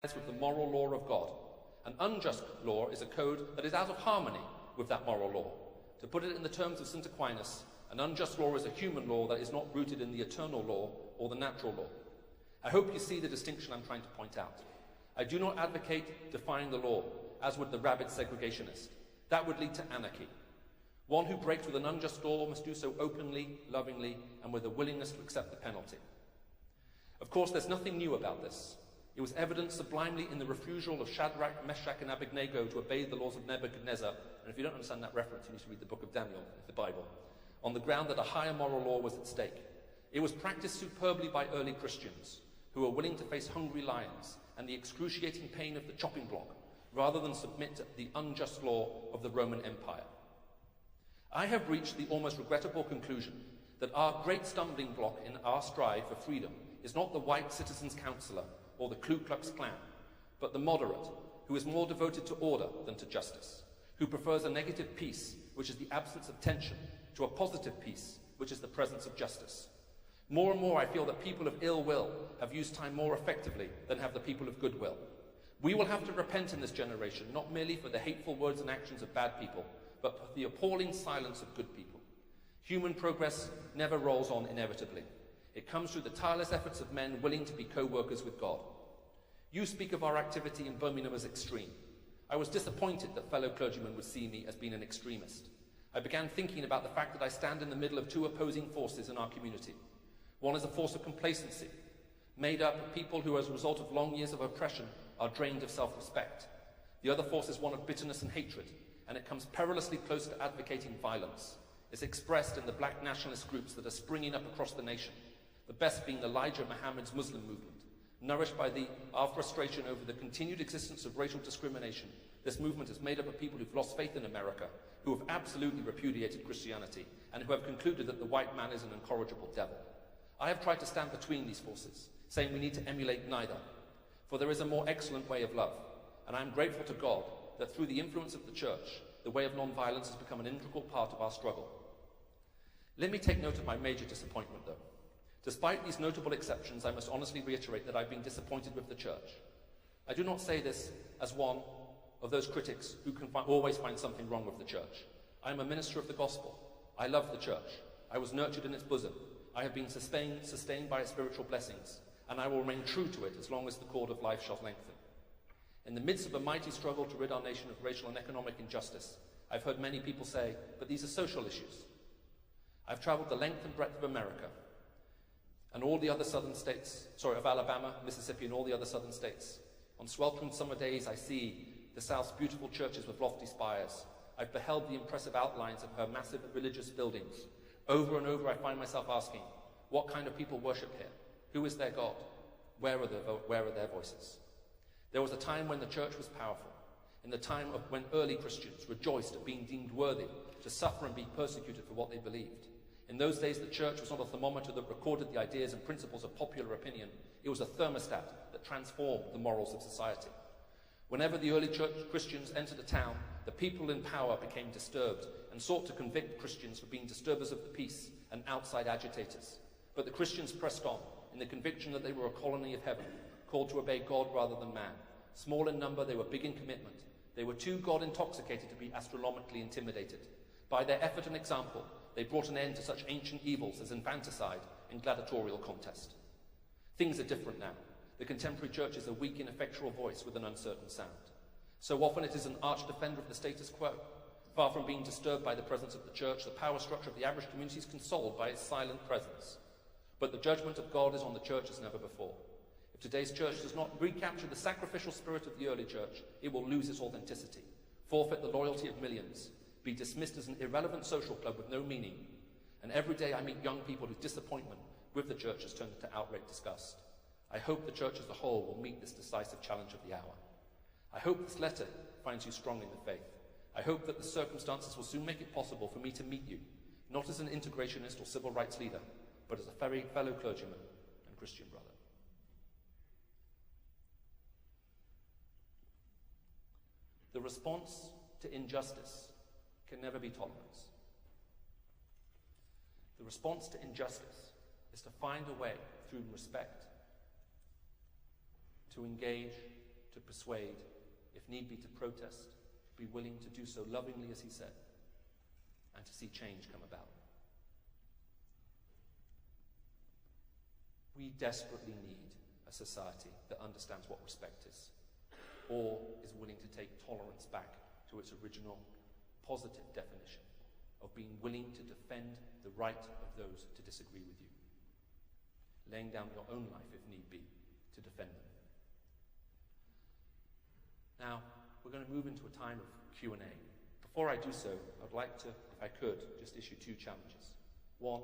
with the moral law of God. An unjust law is a code that is out of harmony with that moral law. To put it in the terms of St. Aquinas, an unjust law is a human law that is not rooted in the eternal law or the natural law. I hope you see the distinction I'm trying to point out. I do not advocate defying the law, as would the rabid segregationist. That would lead to anarchy. One who breaks with an unjust law must do so openly, lovingly, and with a willingness to accept the penalty. Of course, there's nothing new about this. It was evident sublimely in the refusal of Shadrach, Meshach, and Abednego to obey the laws of Nebuchadnezzar. And if you don't understand that reference, you need to read the book of Daniel, the Bible, on the ground that a higher moral law was at stake. It was practiced superbly by early Christians, who were willing to face hungry lions and the excruciating pain of the chopping block, rather than submit to the unjust law of the Roman Empire. I have reached the almost regrettable conclusion that our great stumbling block in our strive for freedom is not the white citizen's councillor or the Ku Klux Klan, but the moderate, who is more devoted to order than to justice, who prefers a negative peace, which is the absence of tension, to a positive peace, which is the presence of justice. More and more I feel that people of ill will have used time more effectively than have the people of goodwill. We will have to repent in this generation, not merely for the hateful words and actions of bad people, but for the appalling silence of good people. Human progress never rolls on inevitably. It comes through the tireless efforts of men willing to be co-workers with God. You speak of our activity in Birmingham as extreme. I was disappointed that fellow clergymen would see me as being an extremist. I began thinking about the fact that I stand in the middle of two opposing forces in our community. One is a force of complacency, made up of people who, as a result of long years of oppression, are drained of self-respect. The other force is one of bitterness and hatred, and it comes perilously close to advocating violence. It's expressed in the black nationalist groups that are springing up across the nation, the best being Elijah Muhammad's Muslim movement. Nourished by our frustration over the continued existence of racial discrimination, this movement is made up of people who've lost faith in America, who have absolutely repudiated Christianity, and who have concluded that the white man is an incorrigible devil. I have tried to stand between these forces, saying we need to emulate neither, for there is a more excellent way of love, and I am grateful to God that through the influence of the Church, the way of non-violence has become an integral part of our struggle. Let me take note of my major disappointment, though. Despite these notable exceptions, I must honestly reiterate that I've been disappointed with the Church. I do not say this as one of those critics who can always find something wrong with the Church. I am a minister of the gospel. I love the Church. I was nurtured in its bosom. I have been sustained by its spiritual blessings, and I will remain true to it as long as the cord of life shall lengthen. In the midst of a mighty struggle to rid our nation of racial and economic injustice, I've heard many people say, but these are social issues. I've traveled the length and breadth of America, and all the other southern states, of Alabama, Mississippi, and all the other southern states. On sweltering summer days, I see the South's beautiful churches with lofty spires. I've beheld the impressive outlines of her massive religious buildings. Over and over, I find myself asking, what kind of people worship here? Who is their God? Where are their voices? There was a time when the church was powerful, in the time when early Christians rejoiced at being deemed worthy to suffer and be persecuted for what they believed. In those days, the church was not a thermometer that recorded the ideas and principles of popular opinion. It was a thermostat that transformed the morals of society. Whenever the early church Christians entered a town, the people in power became disturbed and sought to convict Christians for being disturbers of the peace and outside agitators. But the Christians pressed on in the conviction that they were a colony of heaven, called to obey God rather than man. Small in number, they were big in commitment. They were too God-intoxicated to be astronomically intimidated. By their effort and example, they brought an end to such ancient evils as infanticide and gladiatorial contest. Things are different now. The contemporary church is a weak, ineffectual voice with an uncertain sound. So often it is an arch defender of the status quo. Far from being disturbed by the presence of the church, the power structure of the average community is consoled by its silent presence. But the judgment of God is on the church as never before. If today's church does not recapture the sacrificial spirit of the early church, it will lose its authenticity, forfeit the loyalty of millions, be dismissed as an irrelevant social club with no meaning. And every day I meet young people whose disappointment with the church has turned into outright disgust. I hope the church as a whole will meet this decisive challenge of the hour. I hope this letter finds you strong in the faith. I hope that the circumstances will soon make it possible for me to meet you, not as an integrationist or civil rights leader, but as a fellow clergyman and Christian brother. The response to injustice can never be tolerance. The response to injustice is to find a way through respect to engage persuade, if need be to protest, be willing to do so lovingly as he said, and to see change come about. We desperately need a society that understands what respect is, or is willing to take tolerance back to its original positive definition of being willing to defend the right of those to disagree with you, laying down your own life if need be to defend them. Now, we're going to move into a time of Q&A. Before I do so, I'd like to, if I could, just issue two challenges. One,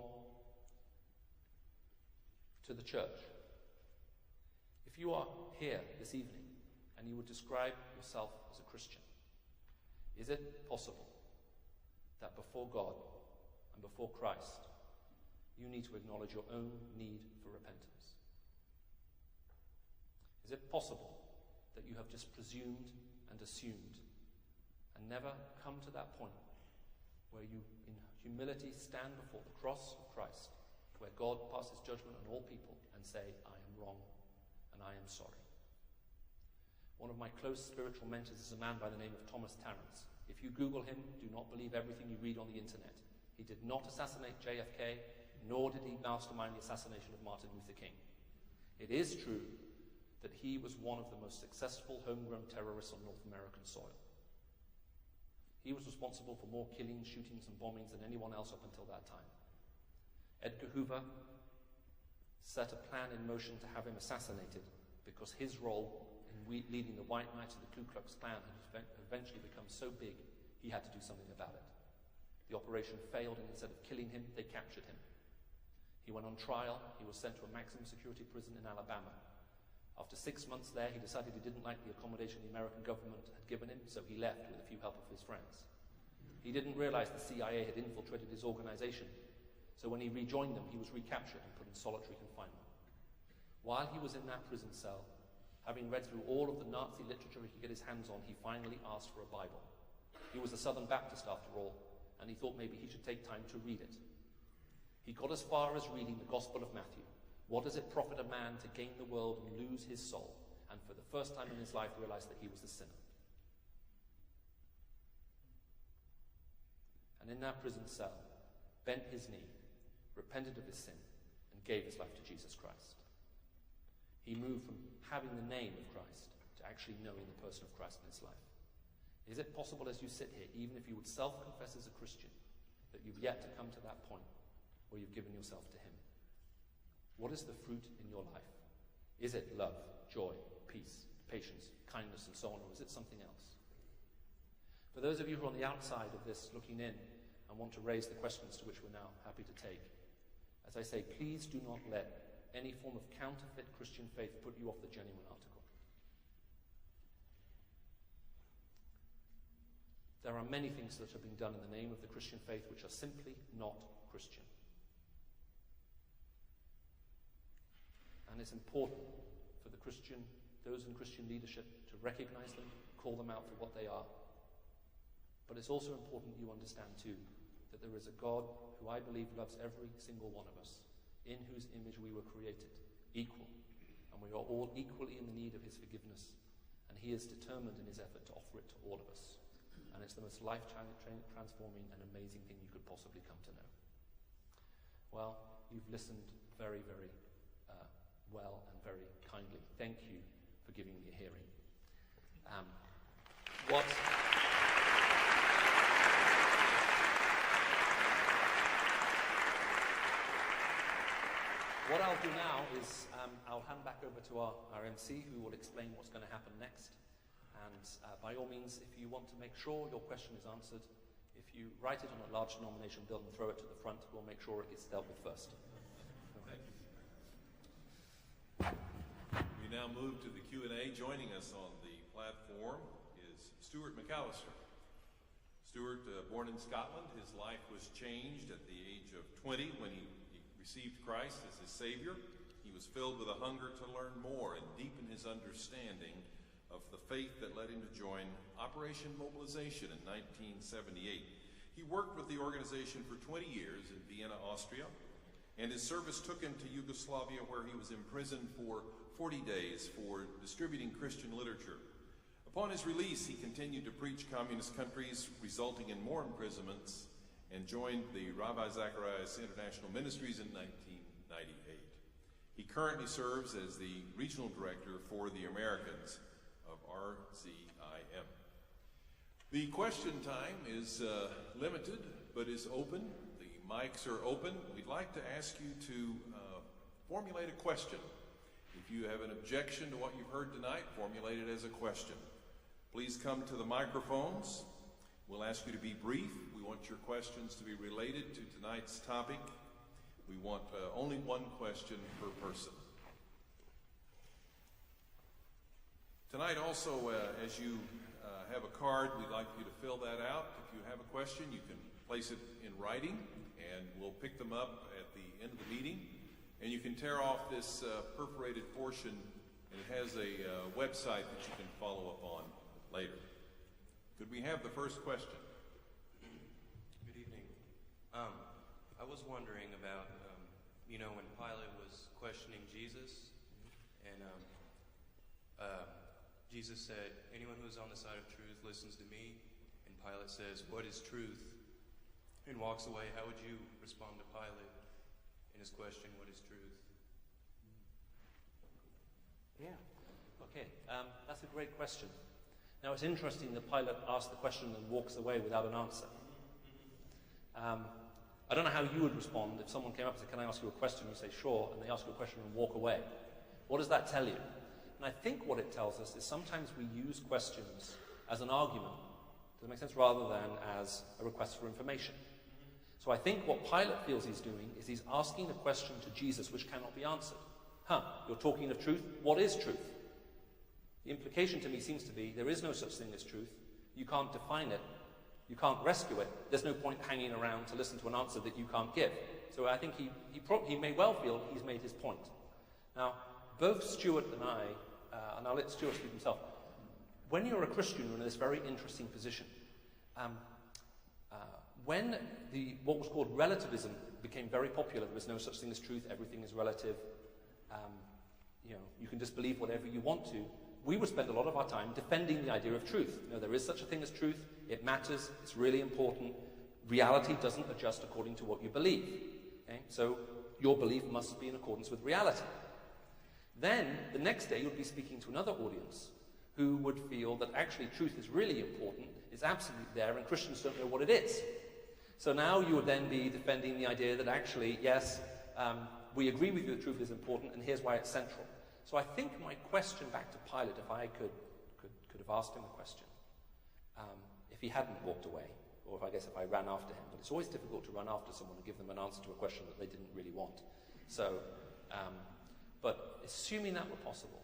to the church. If you are here this evening and you would describe yourself as a Christian, is it possible that before God and before Christ, you need to acknowledge your own need for repentance? Is it possible that you have just presumed and assumed and never come to that point where you, in humility, stand before the cross of Christ, where God passes judgment on all people and say, I am wrong and I am sorry? One of my close spiritual mentors is a man by the name of Thomas Tarrants. If you Google him, do not believe everything you read on the internet. He did not assassinate JFK, nor did he mastermind the assassination of Martin Luther King. It is true that he was one of the most successful homegrown terrorists on North American soil. He was responsible for more killings, shootings, and bombings than anyone else up until that time. Edgar Hoover set a plan in motion to have him assassinated because his role in leading the White Knights of the Ku Klux Klan had eventually become so big he had to do something about it. The operation failed, and instead of killing him, they captured him. He went on trial. He was sent to a maximum security prison in Alabama. After 6 months there, he decided he didn't like the accommodation the American government had given him, so he left with a few help of his friends. He didn't realize the CIA had infiltrated his organization, so when he rejoined them, he was recaptured and put in solitary confinement. While he was in that prison cell, having read through all of the Nazi literature he could get his hands on, he finally asked for a Bible. He was a Southern Baptist after all, and he thought maybe he should take time to read it. He got as far as reading the Gospel of Matthew. What does it profit a man to gain the world and lose his soul? And for the first time in his life realized that he was a sinner. And in that prison cell, bent his knee, repented of his sin, and gave his life to Jesus Christ. He moved from having the name of Christ to actually knowing the person of Christ in his life. Is it possible as you sit here, even if you would self-confess as a Christian, that you've yet to come to that point where you've given yourself to him? What is the fruit in your life? Is it love, joy, peace, patience, kindness, and so on, or is it something else? For those of you who are on the outside of this looking in and want to raise the questions to which we're now happy to take, as I say, please do not let any form of counterfeit Christian faith put you off the genuine article. There are many things that have been done in the name of the Christian faith which are simply not Christian. And it's important for those in Christian leadership to recognize them, call them out for what they are. But it's also important you understand too that there is a God who I believe loves every single one of us, in whose image we were created, equal. And we are all equally in the need of his forgiveness. And he is determined in his effort to offer it to all of us. And it's the most life-transforming and amazing thing you could possibly come to know. Well, you've listened very, very well and very kindly. Thank you for giving me a hearing. What I'll do now is I'll hand back over to our MC, who will explain what's going to happen next. And by all means, if you want to make sure your question is answered, if you write it on a large denomination bill and throw it to the front, we'll make sure it gets dealt with first. Okay. We now move to the Q&A. Joining us on the platform is Stuart McAllister. Stuart, born in Scotland, his life was changed at the age of 20 when he received Christ as his Savior. He was filled with a hunger to learn more and deepen his understanding of the faith that led him to join Operation Mobilization in 1978. He worked with the organization for 20 years in Vienna, Austria, and his service took him to Yugoslavia, where he was imprisoned for 40 days for distributing Christian literature. Upon his release, he continued to preach communist countries, resulting in more imprisonments, and joined the Ravi Zacharias International Ministries in 1998. He currently serves as the regional director for the Americans of RZIM. The question time is limited, but is open. The mics are open. We'd like to ask you to formulate a question. If you have an objection to what you've heard tonight, formulate it as a question. Please come to the microphones. We'll ask you to be brief. We want your questions to be related to tonight's topic. We want only one question per person. Tonight also, as you have a card, we'd like you to fill that out. If you have a question, you can place it in writing, and we'll pick them up at the end of the meeting. And you can tear off this perforated portion, and it has a website that you can follow up on later. Could we have the first question? Good evening. I was wondering about, when Pilate was questioning Jesus, and Jesus said, anyone who is on the side of truth listens to me, and Pilate says, what is truth? And walks away. How would you respond to Pilate in his question, what is truth? Yeah, okay, that's a great question. Now it's interesting that Pilate asked the question and walks away without an answer. I don't know how you would respond if someone came up and said, can I ask you a question? You say, sure, and they ask you a question and walk away. What does that tell you? And I think what it tells us is sometimes we use questions as an argument, does that make sense, rather than as a request for information. So I think what Pilate feels he's doing is he's asking a question to Jesus which cannot be answered. You're talking of truth. What is truth? The implication to me seems to be there is no such thing as truth. You can't define it. You can't rescue it. There's no point hanging around to listen to an answer that you can't give. So I think he may well feel he's made his point. Now, both Stuart and I, and I'll let Stuart speak himself, when you're a Christian, you're in this very interesting position. When what was called relativism became very popular, there was no such thing as truth, everything is relative, you can just believe whatever you want to, we would spend a lot of our time defending the idea of truth. There is such a thing as truth, it matters, it's really important, reality doesn't adjust according to what you believe. Okay? So your belief must be in accordance with reality. Then, the next day, you'll be speaking to another audience who would feel that actually truth is really important, it's absolutely there, and Christians don't know what it is. So now you would then be defending the idea that actually, yes, we agree with you that truth is important, and here's why it's central. So I think my question back to Pilate, if I could have asked him a question, if he hadn't walked away, or if I ran after him, but it's always difficult to run after someone and give them an answer to a question that they didn't really want. So, but assuming that were possible,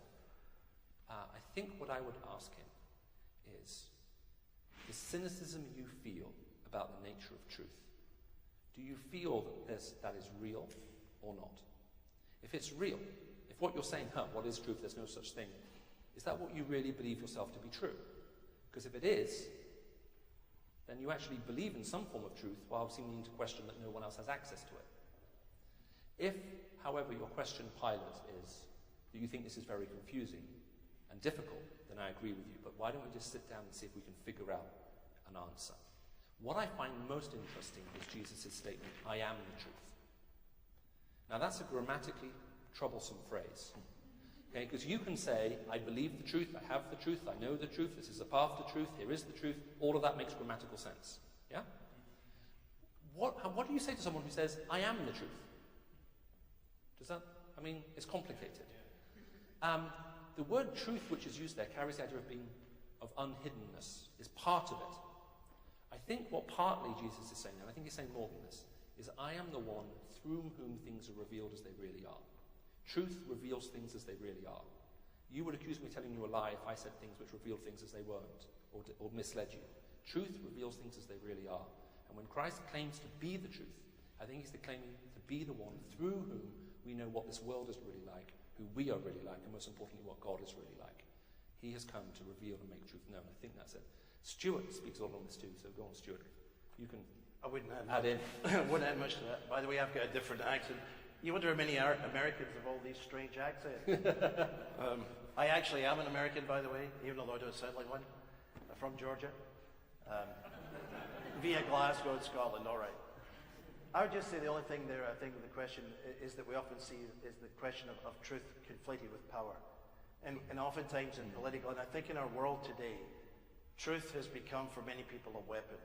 I think what I would ask him is, the cynicism you feel about the nature of truth, do you feel that that is real or not? If it's real, if what you're saying, what is truth, there's no such thing, is that what you really believe yourself to be true? Because if it is, then you actually believe in some form of truth while seeming to question that no one else has access to it. If, however, your question, Pilate, is, do you think this is very confusing and difficult, then I agree with you. But why don't we just sit down and see if we can figure out an answer? What I find most interesting is Jesus' statement, I am the truth. Now that's a grammatically troublesome phrase. Okay, because you can say, I believe the truth, I have the truth, I know the truth, this is the path to truth, here is the truth, all of that makes grammatical sense. Yeah? What do you say to someone who says, I am the truth? Does that, it's complicated. The word truth which is used there carries the idea of unhiddenness, is part of it. I think what partly Jesus is saying, and I think he's saying more than this, is I am the one through whom things are revealed as they really are. Truth reveals things as they really are. You would accuse me of telling you a lie if I said things which revealed things as they weren't, or misled you. Truth reveals things as they really are. And when Christ claims to be the truth, I think he's claiming to be the one through whom we know what this world is really like, who we are really like, and most importantly, what God is really like. He has come to reveal and make truth known. I think that's it. Stuart speaks a lot on this too, so go on, Stuart. You can I wouldn't add in. I wouldn't add much to that. By the way, I've got a different accent. You wonder how many Americans have all these strange accents. I actually am an American, by the way, even although I don't sound like one. I'm from Georgia. Via Glasgow in Scotland, all right. I would just say the only thing there, I think, with the question is that we often see is the question of truth conflated with power. And oftentimes in political, and I think in our world today, truth has become for many people a weapon.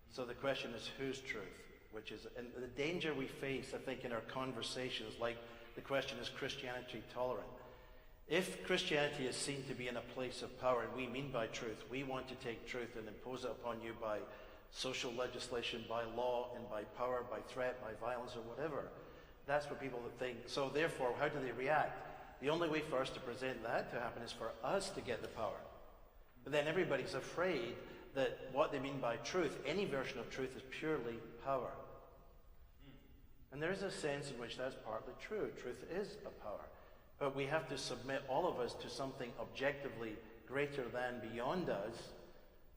So the question is, whose truth? And the danger we face, I think, in our conversations, like the question, is Christianity tolerant? If Christianity is seen to be in a place of power, and we mean by truth, we want to take truth and impose it upon you by social legislation, by law, and by power, by threat, by violence, or whatever. That's what people think. So therefore, how do they react? The only way for us to present that to happen is for us to get the power. But then everybody's afraid that what they mean by truth, any version of truth, is purely power. And there is a sense in which that's partly true. Truth is a power. But we have to submit all of us to something objectively greater than, beyond us,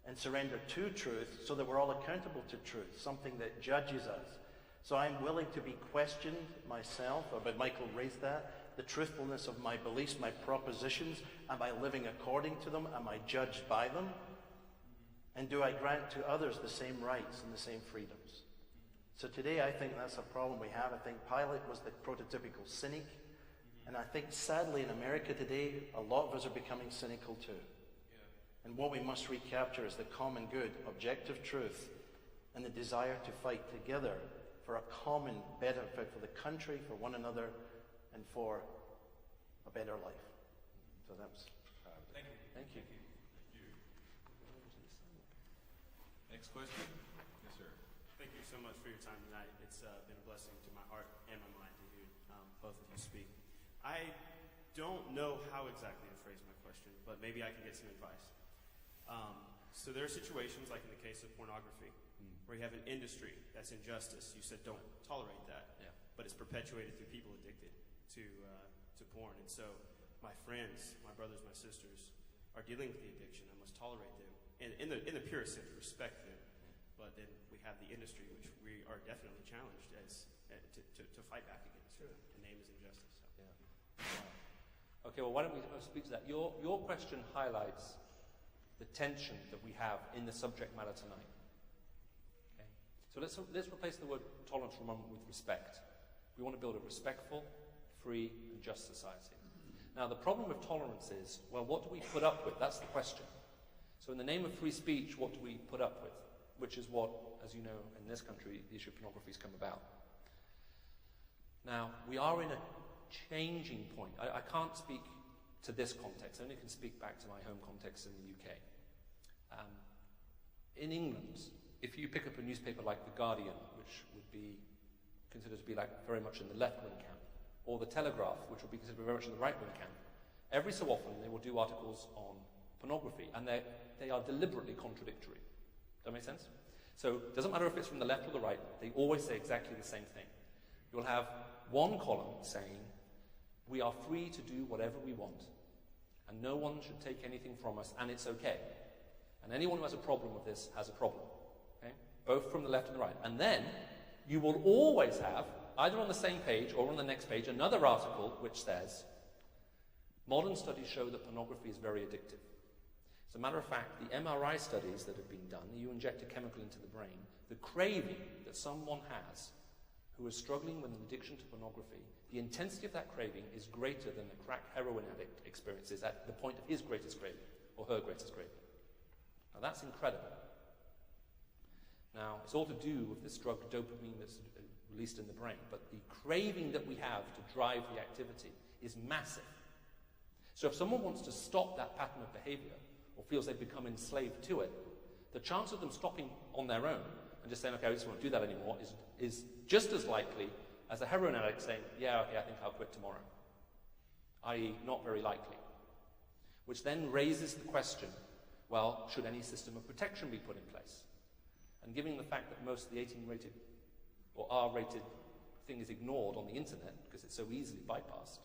and surrender to truth so that we're all accountable to truth, something that judges us. So I'm willing to be questioned myself, but Michael raised that, the truthfulness of my beliefs, my propositions. Am I living according to them? Am I judged by them? And do I grant to others the same rights and the same freedoms? So today I think that's a problem we have. I think Pilate was the prototypical cynic. And I think sadly in America today, a lot of us are becoming cynical too. And what we must recapture is the common good, objective truth, and the desire to fight together for a common benefit for the country, for one another, and for a better life. So that's... Thank you. Thank you. Thank you. Next question? Yes, sir. Thank you so much for your time tonight. It's been a blessing to my heart and my mind to hear both of you speak. I don't know how exactly to phrase my question, but maybe I can get some advice. So there are situations, like in the case of pornography, where you have an industry that's injustice. You said don't tolerate that, but it's perpetuated through people addicted to porn. And so my friends, my brothers, my sisters are dealing with the addiction. I must tolerate them, and in the purest sense, respect them. But then we have the industry, which we are definitely challenged to fight back against. Sure. The name is injustice. So. Yeah. Okay, well, why don't we speak to that? Your question highlights the tension that we have in the subject matter tonight. Okay? So let's replace the word tolerance for a moment with respect. We want to build a respectful, free, and just society. Now, the problem with tolerance is, well, what do we put up with? That's the question. So in the name of free speech, what do we put up with? Which is what, as you know, in this country, the issue of pornography has come about. Now, we are in a changing point. I can't speak to this context. I only can speak back to my home context in the UK. In England, if you pick up a newspaper like The Guardian, which would be considered to be like very much in the left-wing camp, or The Telegraph, which would be considered very much in the right-wing camp, every so often they will do articles on pornography, and they are deliberately contradictory. Does that make sense? So it doesn't matter if it's from the left or the right, they always say exactly the same thing. You'll have one column saying, we are free to do whatever we want, and no one should take anything from us, and it's okay. And anyone who has a problem with this has a problem. Okay? Both from the left and the right. And then you will always have, either on the same page or on the next page, another article which says, modern studies show that pornography is very addictive. As a matter of fact, the MRI studies that have been done, you inject a chemical into the brain, the craving that someone has who is struggling with an addiction to pornography, the intensity of that craving is greater than the crack heroin addict experiences at the point of his greatest craving, or her greatest craving. Now that's incredible. Now, it's all to do with this drug dopamine that's released in the brain, but the craving that we have to drive the activity is massive. So if someone wants to stop that pattern of behavior, or feels they've become enslaved to it, the chance of them stopping on their own and just saying, okay, I just won't do that anymore, is just as likely as a heroin addict saying, yeah, okay, I think I'll quit tomorrow, i.e. not very likely. Which then raises the question, well, should any system of protection be put in place? And given the fact that most of the 18-rated or R-rated thing is ignored on the internet because it's so easily bypassed,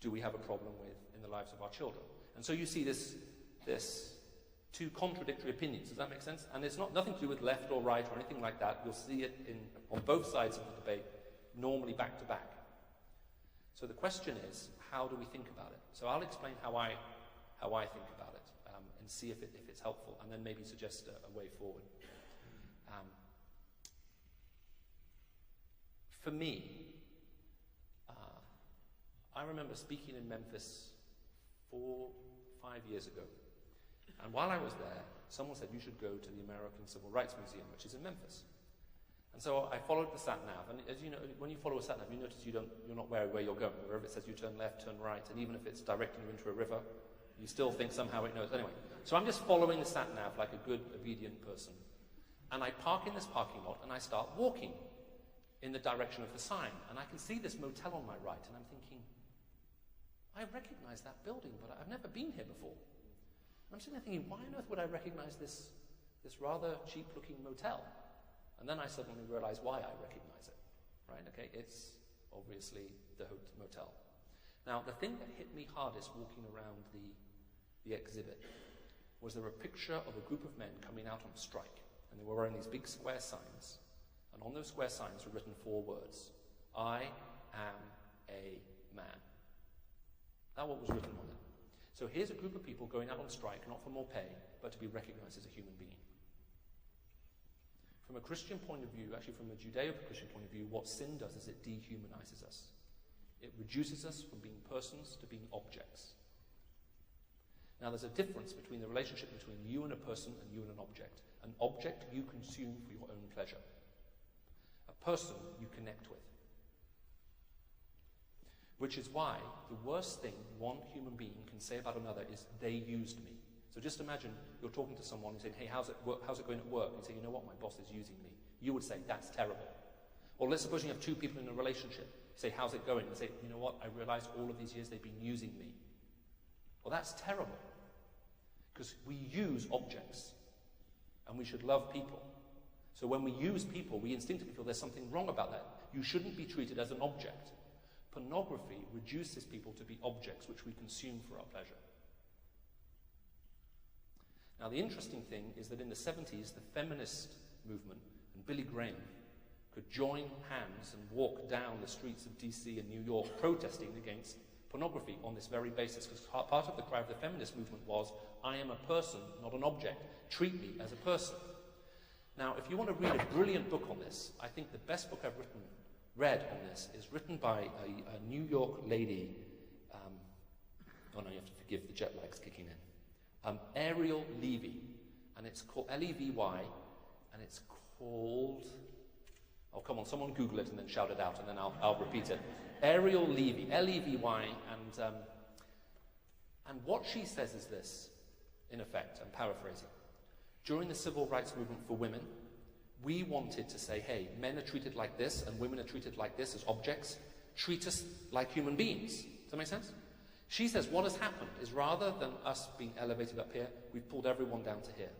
do we have a problem with in the lives of our children? And so you see this two contradictory opinions. Does that make sense? And it's nothing to do with left or right or anything like that. You'll see it on both sides of the debate, normally back to back. So the question is, how do we think about it? So I'll explain how I think about it and see if it's helpful, and then maybe suggest a way forward. For me, I remember speaking in Memphis 4-5 years ago, and while I was there, someone said you should go to the American Civil Rights Museum, which is in Memphis. And so I followed the sat-nav, and as you know, when you follow a sat-nav, you notice you're not where you're going. Wherever it says you turn left, turn right, and even if it's directing you into a river, you still think somehow it knows. Anyway, so I'm just following the sat-nav like a good, obedient person. And I park in this parking lot, and I start walking in the direction of the sign. And I can see this motel on my right, and I'm thinking, I recognize that building, but I've never been here before. And I'm sitting there thinking, why on earth would I recognize this rather cheap-looking motel? And then I suddenly realize why I recognize it, right? Okay, it's obviously the motel. Now, the thing that hit me hardest walking around the exhibit was there a picture of a group of men coming out on strike, and they were wearing these big square signs, and on those square signs were written 4 words: I am a man. That's what was written on it. So here's a group of people going out on strike, not for more pay, but to be recognized as a human being. From a Christian point of view, actually from a Judeo-Christian point of view, what sin does is it dehumanizes us. It reduces us from being persons to being objects. Now there's a difference between the relationship between you and a person and you and an object. An object you consume for your own pleasure. A person you connect with. Which is why the worst thing one human being can say about another is, they used me. So just imagine you're talking to someone and saying, hey, how's it going at work? And you say, you know what, my boss is using me. You would say, that's terrible. Or let's suppose you have 2 people in a relationship. You say, how's it going? And say, you know what, I realized all of these years they've been using me. Well, that's terrible. Because we use objects. And we should love people. So when we use people, we instinctively feel there's something wrong about that. You shouldn't be treated as an object. Pornography reduces people to be objects which we consume for our pleasure. Now, the interesting thing is that in the 70s, the feminist movement and Billy Graham could join hands and walk down the streets of DC and New York protesting against pornography on this very basis, because part of the cry of the feminist movement was, I am a person, not an object. Treat me as a person. Now, if you want to read a brilliant book on this, I think the best book I've read on this is written by a New York lady. Oh no, you have to forgive the jet lag's kicking in. Ariel Levy, and it's called Levy, and it's called. Oh, come on, someone Google it and then shout it out, and then I'll repeat it. Ariel Levy, Levy, and what she says is this, in effect, I'm paraphrasing. During the civil rights movement for women, we wanted to say, hey, men are treated like this and women are treated like this as objects. Treat us like human beings. Does that make sense? She says what has happened is rather than us being elevated up here, we've pulled everyone down to here.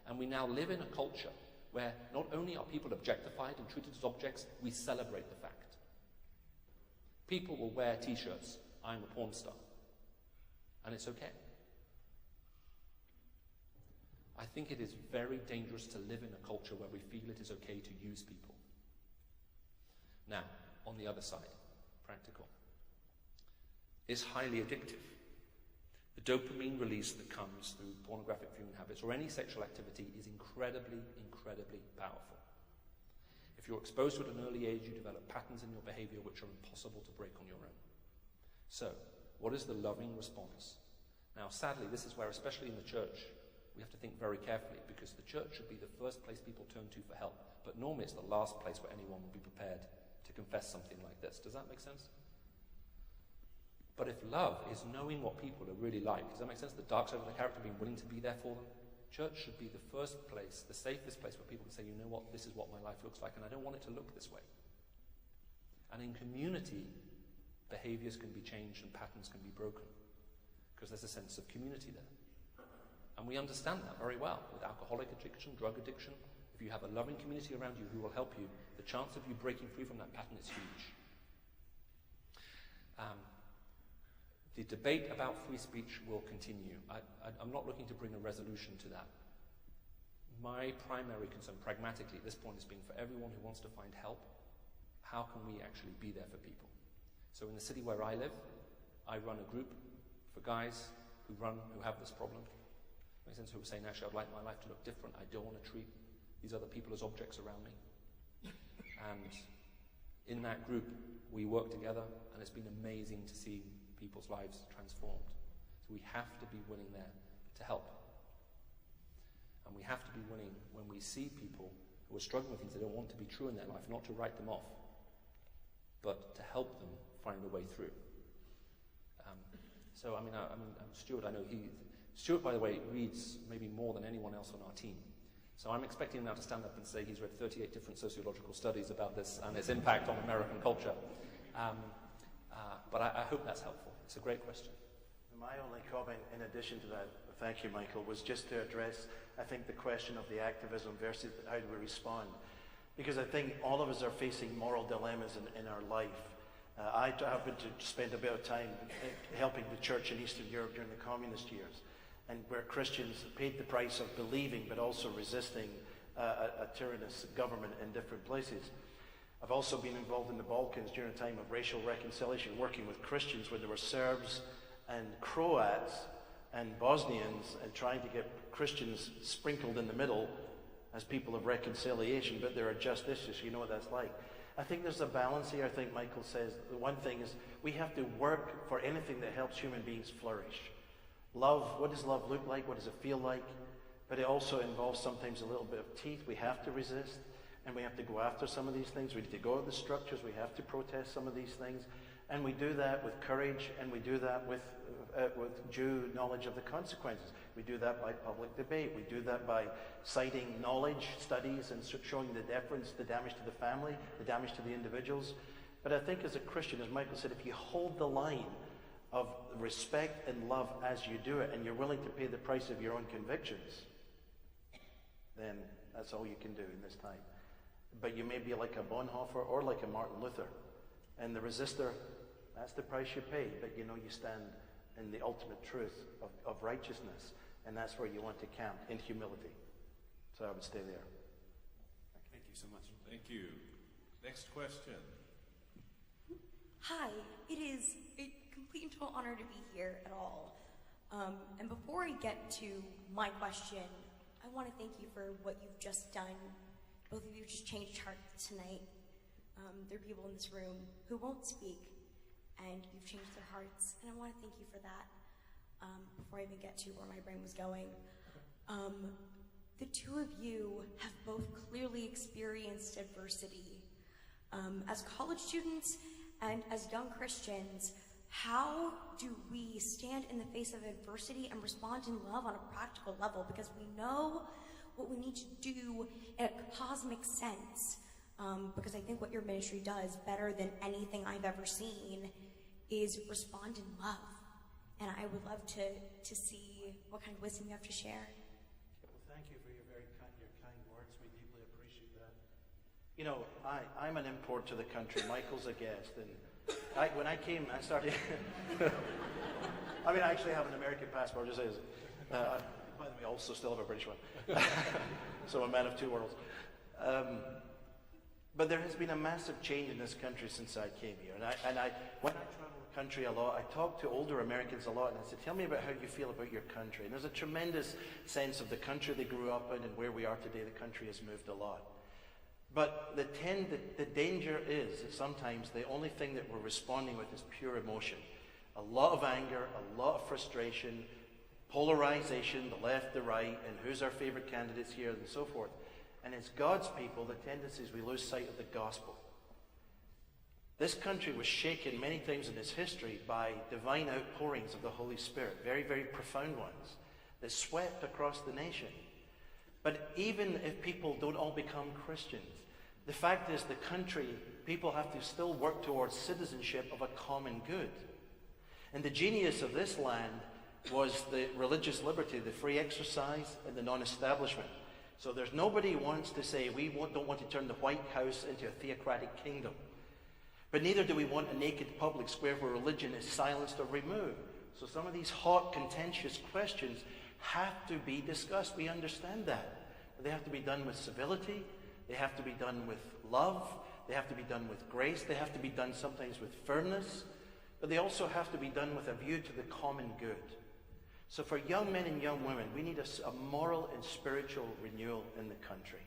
And we now live in a culture where not only are people objectified and treated as objects, we celebrate the fact. People will wear t-shirts, I'm a porn star. And it's okay. I think it is very dangerous to live in a culture where we feel it is okay to use people. Now, on the other side, practical. It's highly addictive. The dopamine release that comes through pornographic viewing habits or any sexual activity is incredibly, incredibly powerful. If you're exposed to it at an early age, you develop patterns in your behavior which are impossible to break on your own. So, what is the loving response? Now, sadly, this is where, especially in the church, we have to think very carefully, because the church should be the first place people turn to for help. But normally it's the last place where anyone will be prepared to confess something like this. Does that make sense? But if love is knowing what people are really like, does that make sense? The dark side of the character, being willing to be there for them. Church should be the first place, the safest place where people can say, you know what, this is what my life looks like, and I don't want it to look this way. And in community, behaviors can be changed and patterns can be broken, because there's a sense of community there. And we understand that very well with alcoholic addiction, drug addiction. If you have a loving community around you who will help you, the chance of you breaking free from that pattern is huge. The debate about free speech will continue. I'm not looking to bring a resolution to that. My primary concern, pragmatically, at this point, has been for everyone who wants to find help, how can we actually be there for people? So in the city where I live, I run a group for guys who have this problem. Makes sense? Who are saying, actually, I'd like my life to look different. I don't want to treat these other people as objects around me. And in that group, we work together, and it's been amazing to see people's lives transformed. So we have to be willing there to help. And we have to be willing, when we see people who are struggling with things they don't want to be true in their life, not to write them off, but to help them find a way through. Stuart, I know Stuart, by the way, reads maybe more than anyone else on our team. So I'm expecting him now to stand up and say he's read 38 different sociological studies about this and its impact on American culture. But I hope that's helpful. It's a great question. My only comment in addition to that, thank you, Michael, was just to address, I think, the question of the activism versus how do we respond. Because I think all of us are facing moral dilemmas in our life. I happened to spend a bit of time helping the church in Eastern Europe during the communist years, and where Christians paid the price of believing but also resisting a tyrannous government in different places. I've also been involved in the Balkans during a time of racial reconciliation, working with Christians where there were Serbs and Croats and Bosnians, and trying to get Christians sprinkled in the middle as people of reconciliation, but there are just issues. You know what that's like. I think there's a balance here. I think Michael says the one thing is we have to work for anything that helps human beings flourish. Love, what does love look like? What does it feel like? But it also involves sometimes a little bit of teeth. We have to resist, and we have to go after some of these things. We need to go to the structures. We have to protest some of these things. And we do that with courage, and we do that with due knowledge of the consequences. We do that by public debate. We do that by citing knowledge, studies, and showing the difference, the damage to the family, the damage to the individuals. But I think as a Christian, as Michael said, if you hold the line of respect and love as you do it, and you're willing to pay the price of your own convictions, then that's all you can do in this time. But you may be like a Bonhoeffer or like a Martin Luther. And the resistor, that's the price you pay. But you know you stand in the ultimate truth of righteousness. And that's where you want to camp, in humility. So I would stay there. Thank you so much. Thank you. Next question. Hi, it is a complete and total honor to be here at all. And before I get to my question, I want to thank you for what you've just done. Both of you just changed hearts tonight. There are people in this room who won't speak, and you've changed their hearts, and I want to thank you for that. Before I even get to where my brain was going, the two of you have both clearly experienced adversity. As college students and as young Christians, how do we stand in the face of adversity and respond in love on a practical level? Because we know what we need to do in a cosmic sense. Because I think what your ministry does better than anything I've ever seen is respond in love. And I would love to see what kind of wisdom you have to share. Well, thank you for your kind words. We deeply appreciate that. You know, I'm an import to the country. Michael's a guest. And when I came, I started... I mean, I actually have an American passport, just as... by the way, I also still have a British one. So I'm a man of two worlds. But there has been a massive change in this country since I came here. And when I travel the country a lot, I talk to older Americans a lot, and I say, tell me about how you feel about your country. And there's a tremendous sense of the country they grew up in and where we are today. The country has moved a lot. But the danger is that sometimes the only thing that we're responding with is pure emotion. A lot of anger, a lot of frustration, polarization, the left, the right, and who's our favorite candidates here, and so forth. And as God's people, the tendency is we lose sight of the gospel. This country was shaken many times in its history by divine outpourings of the Holy Spirit, very, very profound ones, that swept across the nation. But even if people don't all become Christians, the fact is the country, people have to still work towards citizenship of a common good. And the genius of this land was the religious liberty, the free exercise, and the non-establishment. So there's nobody who wants to say we don't want to turn the White House into a theocratic kingdom. But neither do we want a naked public square where religion is silenced or removed. So some of these hot, contentious questions have to be discussed. We understand that. They have to be done with civility. They have to be done with love. They have to be done with grace. They have to be done sometimes with firmness. but they also have to be done with a view to the common good. So for young men and young women, we need a moral and spiritual renewal in the country.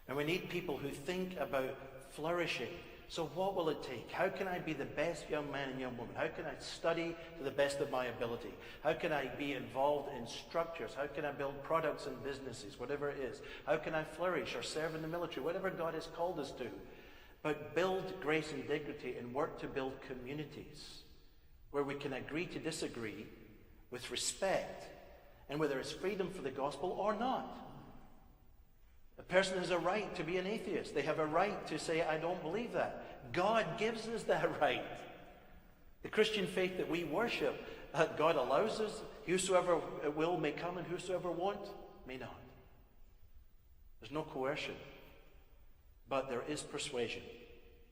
And we need people who think about flourishing. So what will it take? How can I be the best young man and young woman? How can I study to the best of my ability? How can I be involved in structures? How can I build products and businesses, whatever it is? How can I flourish or serve in the military, whatever God has called us to? But build grace and dignity and work to build communities where we can agree to disagree with respect and where there is freedom for the gospel or not. A person has a right to be an atheist. They have a right to say, I don't believe that. God gives us that right. The Christian faith that we worship, God allows us. Whosoever will may come and whosoever won't may not. There's no coercion. But there is persuasion.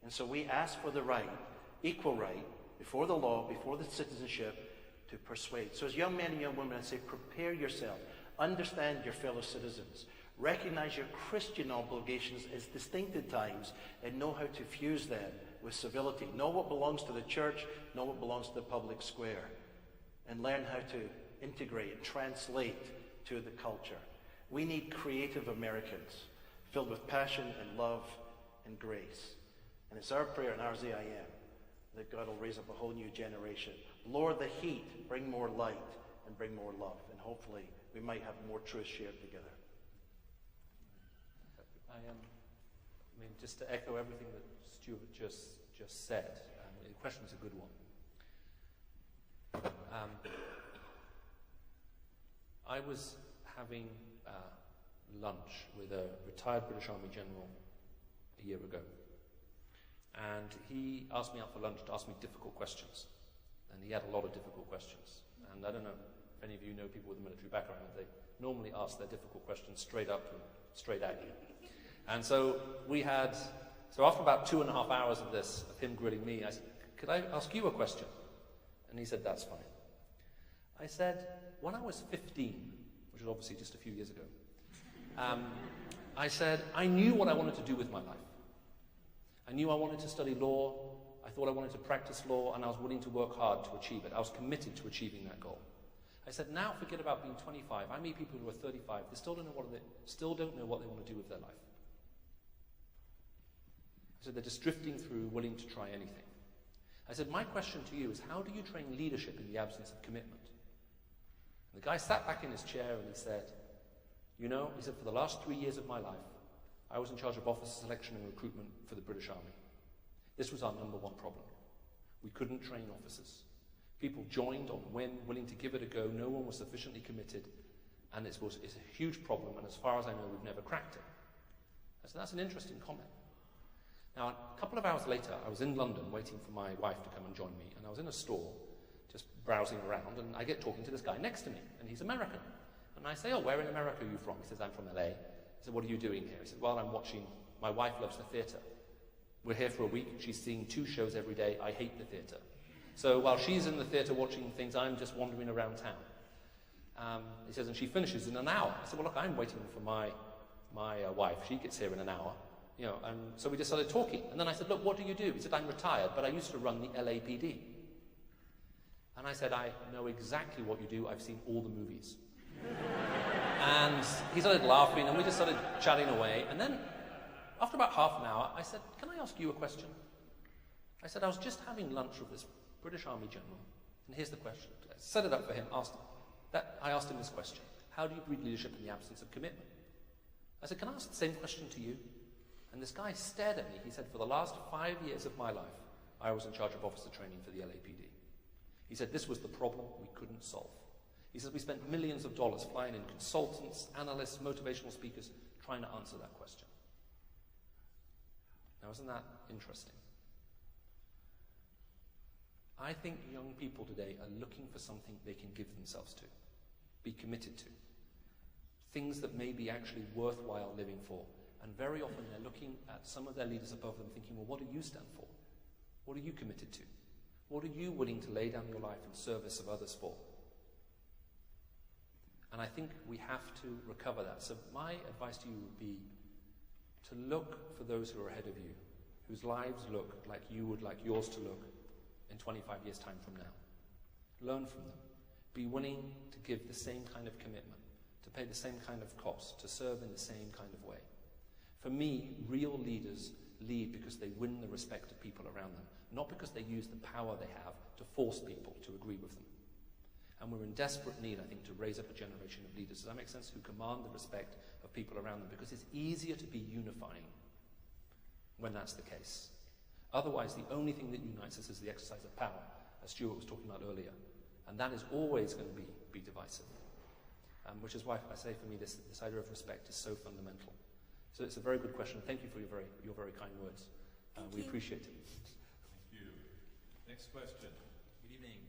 And so we ask for the right, equal right, before the law, before the citizenship, to persuade. So as young men and young women, I say, prepare yourself. Understand your fellow citizens. Recognize your Christian obligations as distinct at times and know how to fuse them with civility. Know what belongs to the church, know what belongs to the public square, and learn how to integrate and translate to the culture. We need creative Americans filled with passion and love and grace. And it's our prayer in RZIM that God will raise up a whole new generation. Lower the heat, bring more light, and bring more love. And hopefully we might have more truth shared together. I mean, just to echo everything that Stuart just said, the question is a good one. I was having lunch with a retired British Army general a year ago, and he asked me out for lunch to ask me difficult questions, and he had a lot of difficult questions. And I don't know if any of you know people with a military background, they normally ask their difficult questions straight up and straight at you. And so after about 2.5 hours of this, of him grilling me, I said, could I ask you a question? And he said, that's fine. I said, when I was 15, which was obviously just a few years ago, I said, I knew what I wanted to do with my life. I knew I wanted to study law, I thought I wanted to practice law, and I was willing to work hard to achieve it. I was committed to achieving that goal. I said, now forget about being 25. I meet people who are 35, they still don't know what they want to do with their life. I said, they're just drifting through, willing to try anything. I said, my question to you is, how do you train leadership in the absence of commitment? And the guy sat back in his chair and he said, he said, for the last 3 years of my life, I was in charge of officer selection and recruitment for the British Army. This was our number one problem. We couldn't train officers. People joined on a whim, willing to give it a go. No one was sufficiently committed, and it's a huge problem, and as far as I know, we've never cracked it. I said, that's an interesting comment. Now, a couple of hours later, I was in London waiting for my wife to come and join me, and I was in a store just browsing around, and I get talking to this guy next to me, and he's American. And I say, oh, where in America are you from? He says, I'm from LA. I said, what are you doing here? He said, well, I'm watching, my wife loves the theatre. We're here for a week. She's seeing 2 shows every day. I hate the theatre. So while she's in the theatre watching things, I'm just wandering around town. He says, and she finishes in an hour. I said, well, look, I'm waiting for my wife. She gets here in an hour. And so we just started talking. And then I said, look, what do you do? He said, I'm retired, but I used to run the LAPD. And I said, I know exactly what you do. I've seen all the movies. And he started laughing, and we just started chatting away. And then, after about half an hour, I said, can I ask you a question? I said, I was just having lunch with this British Army general, and here's the question. I set it up for him, I asked him this question. How do you breed leadership in the absence of commitment? I said, can I ask the same question to you? And this guy stared at me. He said, for the last 5 years of my life, I was in charge of officer training for the LAPD. He said, this was the problem we couldn't solve. He says, we spent millions of dollars flying in consultants, analysts, motivational speakers, trying to answer that question. Now, isn't that interesting? I think young people today are looking for something they can give themselves to, be committed to, things that may be actually worthwhile living for. And very often they're looking at some of their leaders above them thinking, well, what do you stand for? What are you committed to? What are you willing to lay down your life in service of others for? And I think we have to recover that. So my advice to you would be to look for those who are ahead of you, whose lives look like you would like yours to look in 25 years' time from now. Learn from them. Be willing to give the same kind of commitment, to pay the same kind of cost, to serve in the same kind of way. For me, real leaders lead because they win the respect of people around them, not because they use the power they have to force people to agree with them. And we're in desperate need, I think, to raise up a generation of leaders, does that make sense, who command the respect of people around them, because it's easier to be unifying when that's the case. Otherwise, the only thing that unites us is the exercise of power, as Stuart was talking about earlier. And that is always going to be divisive. Which is why I say, for me, this idea of respect is so fundamental. So it's a very good question. Thank you for your very kind words. We appreciate it. Thank you. Next question. Good evening.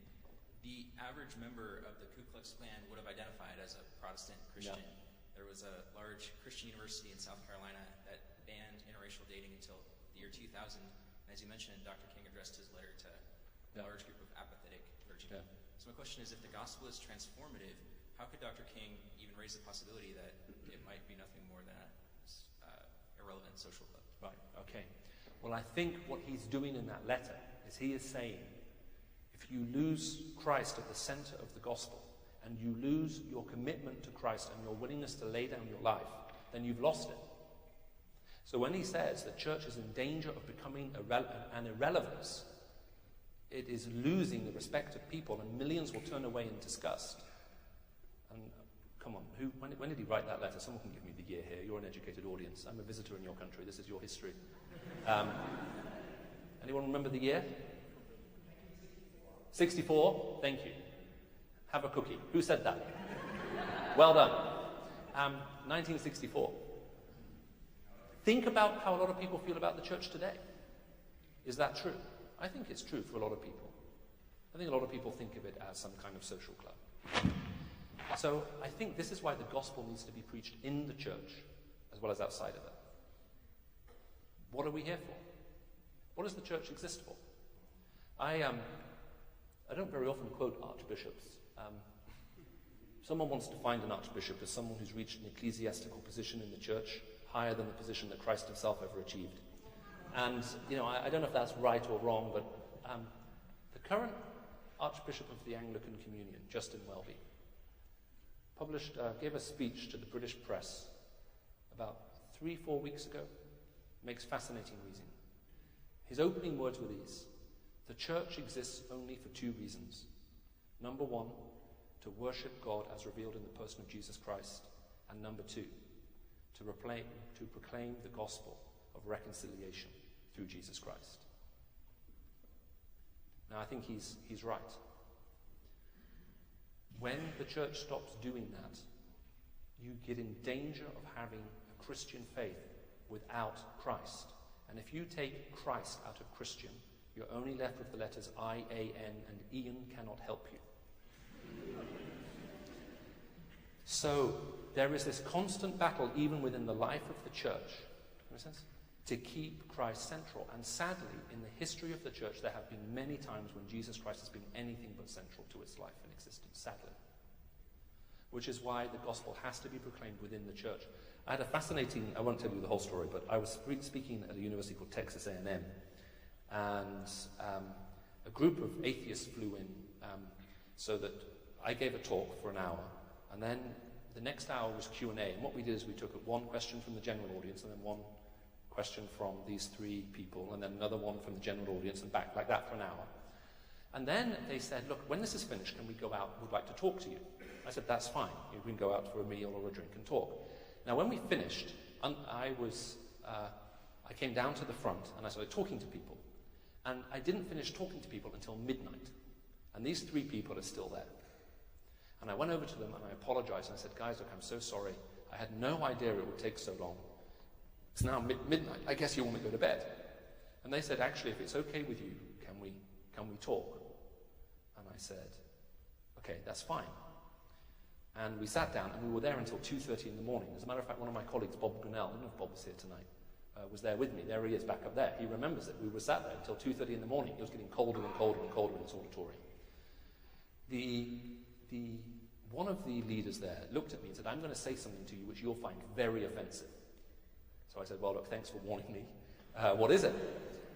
The average member of the Ku Klux Klan would have identified as a Protestant Christian. Yeah. There was a large Christian university in South Carolina that banned interracial dating until the year 2000. And as you mentioned, Dr. King addressed his letter to a large group of apathetic clergymen. Yeah. So my question is, if the gospel is transformative, how could Dr. King even raise the possibility that it might be nothing more than an irrelevant social club? Right, okay. Well, I think what he's doing in that letter is he is saying, if you lose Christ at the center of the gospel, and you lose your commitment to Christ and your willingness to lay down your life, then you've lost it. So when he says the church is in danger of becoming an irrelevance, it is losing the respect of people, and millions will turn away in disgust. And come on, when did he write that letter? Someone can give me the year here. You're an educated audience. I'm a visitor in your country. This is your history. Anyone remember the year? 64? Thank you. Have a cookie. Who said that? Well done. 1964. Think about how a lot of people feel about the church today. Is that true? I think it's true for a lot of people. I think a lot of people think of it as some kind of social club. So I think this is why the gospel needs to be preached in the church as well as outside of it. What are we here for? What does the church exist for? I don't very often quote archbishops. Someone wants to find an archbishop as someone who's reached an ecclesiastical position in the church higher than the position that Christ himself ever achieved. And, I don't know if that's right or wrong, but the current Archbishop of the Anglican Communion, Justin Welby, gave a speech to the British press about 3-4 weeks ago. Makes fascinating reason. His opening words were these: the church exists only for 2 reasons. Number 1, to worship God as revealed in the person of Jesus Christ. And number 2, to proclaim the gospel of reconciliation through Jesus Christ. Now, I think he's right. When the church stops doing that, you get in danger of having a Christian faith without Christ. And if you take Christ out of Christian, you're only left with the letters I-A-N, and Ian cannot help you. So there is this constant battle even within the life of the church, in a sense, to keep Christ central. And sadly, in the history of the church, there have been many times when Jesus Christ has been anything but central to its life and existence, sadly. Which is why the gospel has to be proclaimed within the church. I had a fascinating, I won't tell you the whole story, but I was speaking at a university called Texas A&M, and a group of atheists flew in, so that I gave a talk for an hour, and then the next hour was Q&A. And what we did is we took one question from the general audience, and then one question from these 3 people, and then another one from the general audience, and back like that for an hour. And then they said, look, when this is finished, can we go out? We'd like to talk to you. I said, that's fine. We can go out for a meal or a drink and talk. Now, when we finished, I came down to the front, and I started talking to people. And I didn't finish talking to people until midnight. And these 3 people are still there. And I went over to them, and I apologized, and I said, guys, look, I'm so sorry. I had no idea it would take so long. It's now midnight. I guess you want me to go to bed. And they said, actually, if it's okay with you, can we talk? And I said, okay, that's fine. And we sat down, and we were there until 2:30 in the morning. As a matter of fact, one of my colleagues, Bob Grinnell, I don't know if Bob was here tonight, was there with me. There he is, back up there. He remembers it. We were sat there until 2:30 in the morning. It was getting colder and colder and colder in this auditorium. One of the leaders there looked at me and said, I'm going to say something to you which you'll find very offensive. So I said, well, look, thanks for warning me. What is it?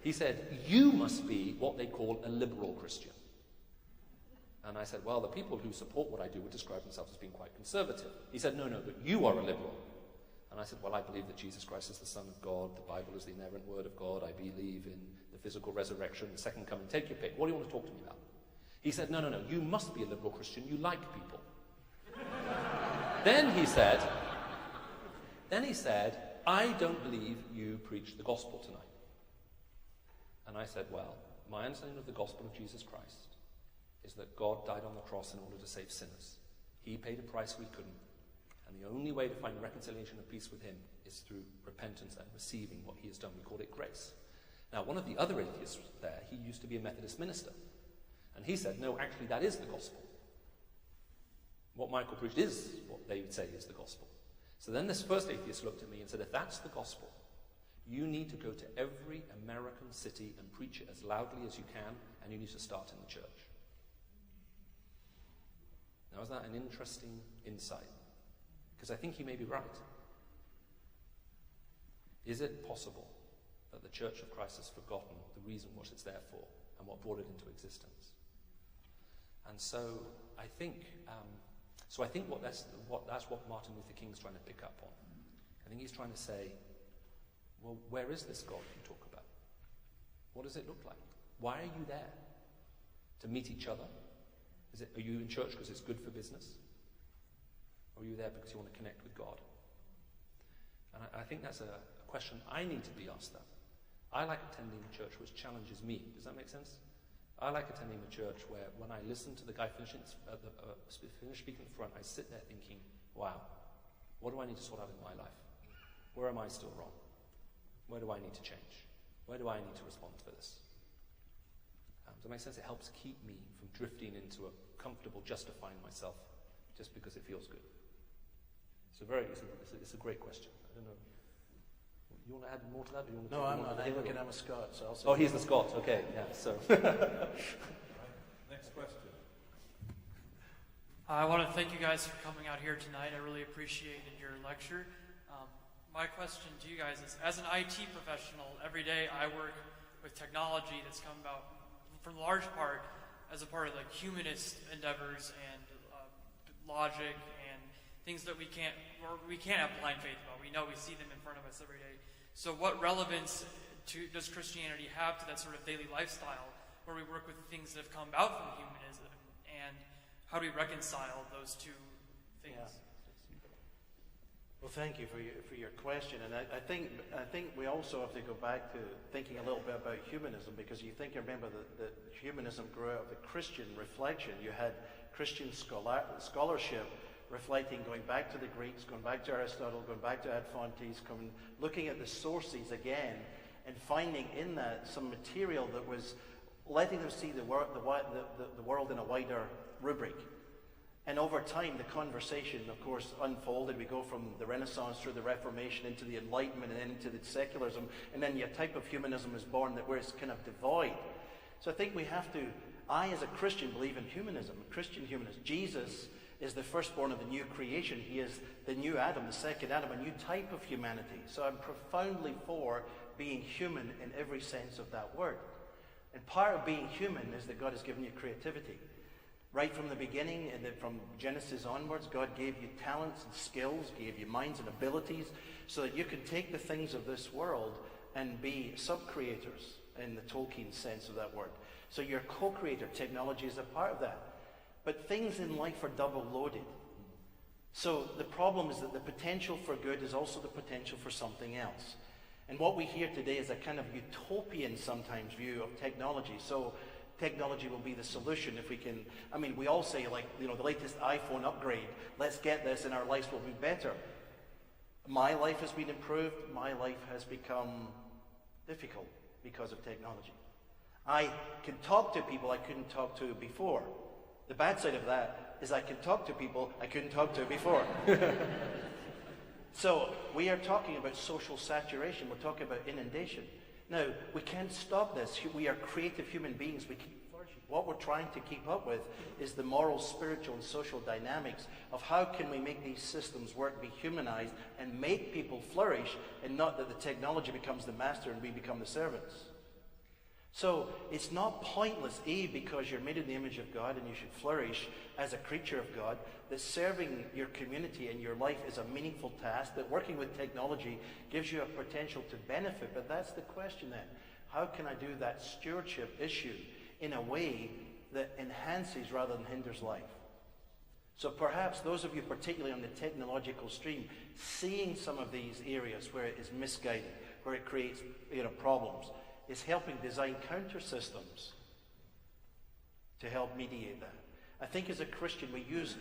He said, you must be what they call a liberal Christian. And I said, well, the people who support what I do would describe themselves as being quite conservative. He said, no, but you are a liberal. And I said, well, I believe that Jesus Christ is the Son of God, the Bible is the inerrant word of God, I believe in the physical resurrection, the second coming, take your pick. What do you want to talk to me about? He said, no, you must be a liberal Christian, you like people. Then he said, I don't believe you preach the gospel tonight. And I said, well, my understanding of the gospel of Jesus Christ is that God died on the cross in order to save sinners. He paid a price we couldn't. And the only way to find reconciliation and peace with him is through repentance and receiving what he has done. We call it grace. Now, one of the other atheists there, he used to be a Methodist minister. And he said, no, actually, that is the gospel. What Michael preached is what they would say is the gospel. So then this first atheist looked at me and said, if that's the gospel, you need to go to every American city and preach it as loudly as you can, and you need to start in the church. Now, is that an interesting insight? Because I think he may be right. Is it possible that the Church of Christ has forgotten the reason what it's there for and what brought it into existence? And so I think that's what Martin Luther King's trying to pick up on. I think he's trying to say, well, where is this God you talk about? What does it look like? Why are you there? To meet each other? Are you in church because it's good for business? Or are you there because you want to connect with God? And I think that's a question I need to be asked that. I like attending a church which challenges me. Does that make sense? I like attending a church where when I listen to the guy finish speaking at the front, I sit there thinking, wow, what do I need to sort out in my life? Where am I still wrong? Where do I need to change? Where do I need to respond to this? Does that make sense? It helps keep me from drifting into a comfortable justifying myself just because it feels good. It's a great question. I don't know. You want to add more to that? Or you want to No, I'm not. I'm a Scot, so I'll say. Oh, he's the Scot. Okay, yeah. So. Next question. I want to thank you guys for coming out here tonight. I really appreciated your lecture. My question to you guys is, as an IT professional, every day I work with technology that's come about, for the large part, as a part of like humanist endeavors and logic and things that we can't have blind faith about. We know, we see them in front of us every day. So what relevance does Christianity have to that sort of daily lifestyle where we work with things that have come about from humanism, and how do we reconcile those two things? Yeah. Well, thank you for your question, and I think we also have to go back to thinking a little bit about humanism, because remember that humanism grew out of the Christian reflection. You had Christian scholarship reflecting, going back to the Greeks, going back to Aristotle, going back to Ad Fontes, looking at the sources again, and finding in that some material that was letting them see the world in a wider rubric. And over time, the conversation, of course, unfolded. We go from the Renaissance through the Reformation into the Enlightenment and then into the secularism. And then a type of humanism is born where it's kind of devoid. So I think we have to, I as a Christian believe in humanism, Christian humanism. Jesus is the firstborn of the new creation. He is the new Adam, the second Adam, a new type of humanity. So I'm profoundly for being human in every sense of that word. And part of being human is that God has given you creativity. Right from the beginning, and from Genesis onwards, God gave you talents and skills, gave you minds and abilities, so that you can take the things of this world and be sub-creators in the Tolkien sense of that word. So you're a co-creator. Technology is a part of that. But things in life are double-loaded. So the problem is that the potential for good is also the potential for something else. And what we hear today is a kind of utopian, sometimes, view of technology. So technology will be the solution if we can. I mean, we all say, the latest iPhone upgrade, let's get this and our lives will be better. My life has been improved. My life has become difficult because of technology. I can talk to people I couldn't talk to before. The bad side of that is I can talk to people I couldn't talk to before. So we are talking about social saturation. We're talking about inundation. Now, we can't stop this. We are creative human beings. We keep flourishing. What we're trying to keep up with is the moral, spiritual, and social dynamics of how can we make these systems work, be humanized, and make people flourish, and not that the technology becomes the master and we become the servants. So it's not pointless, because you're made in the image of God and you should flourish as a creature of God, that serving your community and your life is a meaningful task, that working with technology gives you a potential to benefit. But that's the question then. How can I do that stewardship issue in a way that enhances rather than hinders life? So perhaps those of you particularly on the technological stream, seeing some of these areas where it is misguided, where it creates problems, is helping design counter systems to help mediate that. I think as a Christian we use,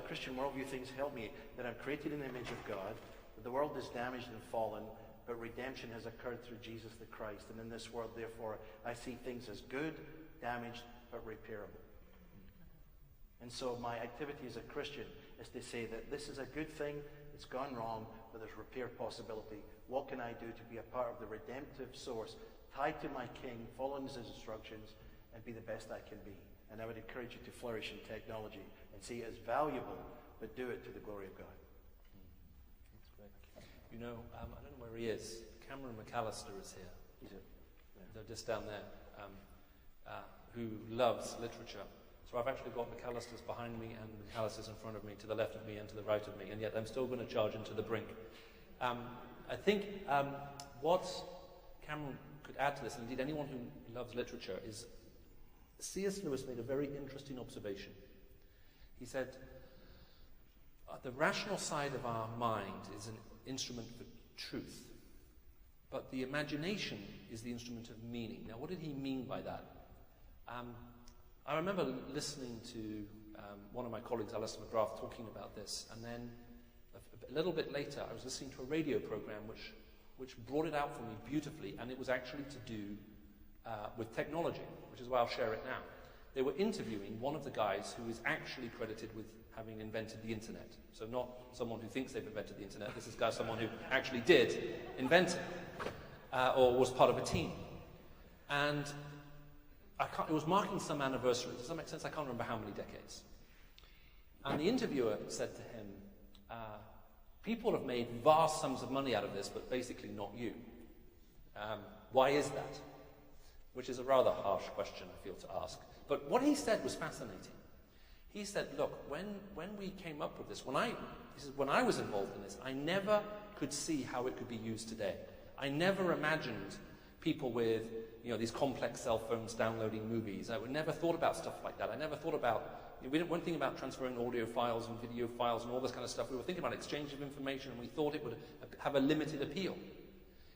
Christian worldview things help me, that I'm created in the image of God, that the world is damaged and fallen, but redemption has occurred through Jesus the Christ. And in this world, therefore, I see things as good, damaged, but repairable. And so my activity as a Christian is to say that this is a good thing, it's gone wrong, but there's repair possibility. What can I do to be a part of the redemptive source, tied to my King, following his instructions, and be the best I can be? And I would encourage you to flourish in technology and see it as valuable, but do it to the glory of God. That's great. I don't know where he is. Cameron McAllister is here. He's They're just down there, who loves literature. So I've actually got McAllister's behind me and McAllister's in front of me, to the left of me and to the right of me, and yet I'm still going to charge into the brink. I think what Cameron could add to this, and indeed anyone who loves literature, is C.S. Lewis made a very interesting observation. He said, the rational side of our mind is an instrument for truth, but the imagination is the instrument of meaning. Now, what did he mean by that? I remember listening to one of my colleagues, Alistair McGrath, talking about this, and then a little bit later I was listening to a radio program which brought it out for me beautifully, and it was actually to do with technology, which is why I'll share it now. They were interviewing one of the guys who is actually credited with having invented the internet. So not someone who thinks they've invented the internet, this is someone who actually did invent it, or was part of a team. And it was marking some anniversary. Does that make sense? I can't remember how many decades. And the interviewer said to him, people have made vast sums of money out of this, but basically not you. Why is that? Which is a rather harsh question, I feel, to ask. But what he said was fascinating. He said, look, when we came up with this, when I was involved in this, I never could see how it could be used today. I never imagined people with these complex cell phones downloading movies. I never thought about stuff like that. I never thought about, we didn't think about transferring audio files and video files and all this kind of stuff. We were thinking about exchange of information, and we thought it would have a limited appeal.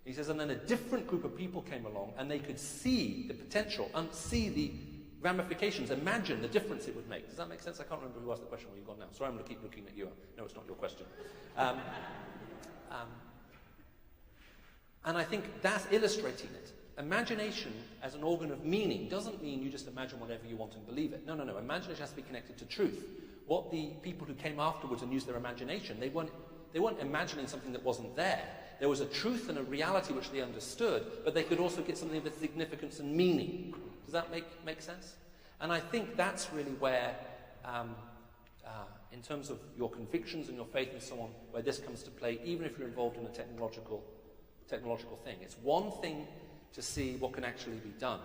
He says, and then a different group of people came along, and they could see the potential and see the ramifications, imagine the difference it would make. Does that make sense? I can't remember who asked the question where you've gone now. Sorry, I'm going to keep looking at you. No, it's not your question. And I think that's illustrating it. Imagination as an organ of meaning doesn't mean you just imagine whatever you want and believe it. No. Imagination has to be connected to truth. What the people who came afterwards and used their imagination, they weren't imagining something that wasn't there. There was a truth and a reality which they understood, but they could also get something of significance and meaning. Does that make sense? And I think that's really where, in terms of your convictions and your faith and so on, where this comes to play, even if you're involved in a technological thing. It's one thing to see what can actually be done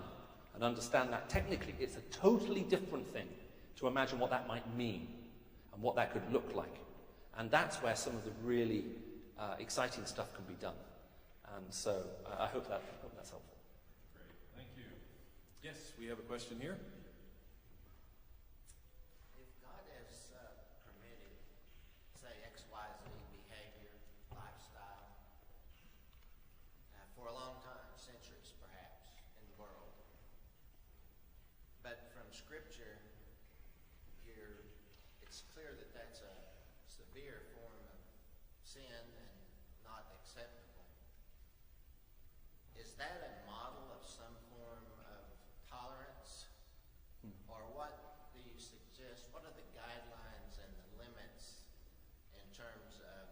and understand that technically. It's a totally different thing to imagine what that might mean and what that could look like. And that's where some of the really exciting stuff can be done. And so I hope that's helpful. Great, thank you. Yes, we have a question here. If God has permitted, say, XYZ behavior, lifestyle, for a long time, centuries perhaps, in the world, but from Scripture, it's clear that that's a severe form of sin and not acceptable. Is that a model of some form of tolerance? Or what do you suggest? What are the guidelines and the limits in terms of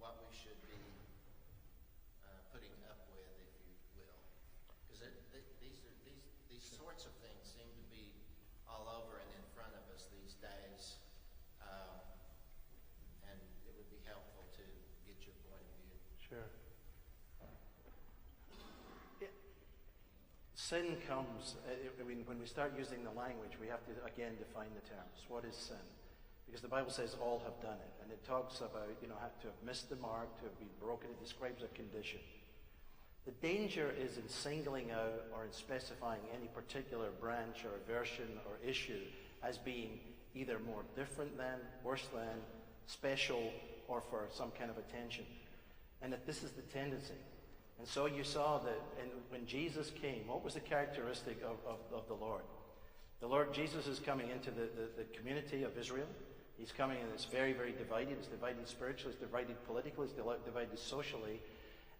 what we should be putting up with, if you will? Because these sorts of things seem to be all over and in front of us these days. And it would be helpful to get your point of view. Sure. Sin comes, when we start using the language, we have to again define the terms. What is sin? Because the Bible says all have done it. And it talks about, to have missed the mark, to have been broken. It describes a condition. The danger is in singling out or in specifying any particular branch or version or issue as being either more different than, worse than, special, or for some kind of attention. And that this is the tendency. And so you saw that when Jesus came, what was the characteristic of the Lord? The Lord Jesus is coming into the community of Israel. He's coming and it's very, very divided. It's divided spiritually, it's divided politically, it's divided socially.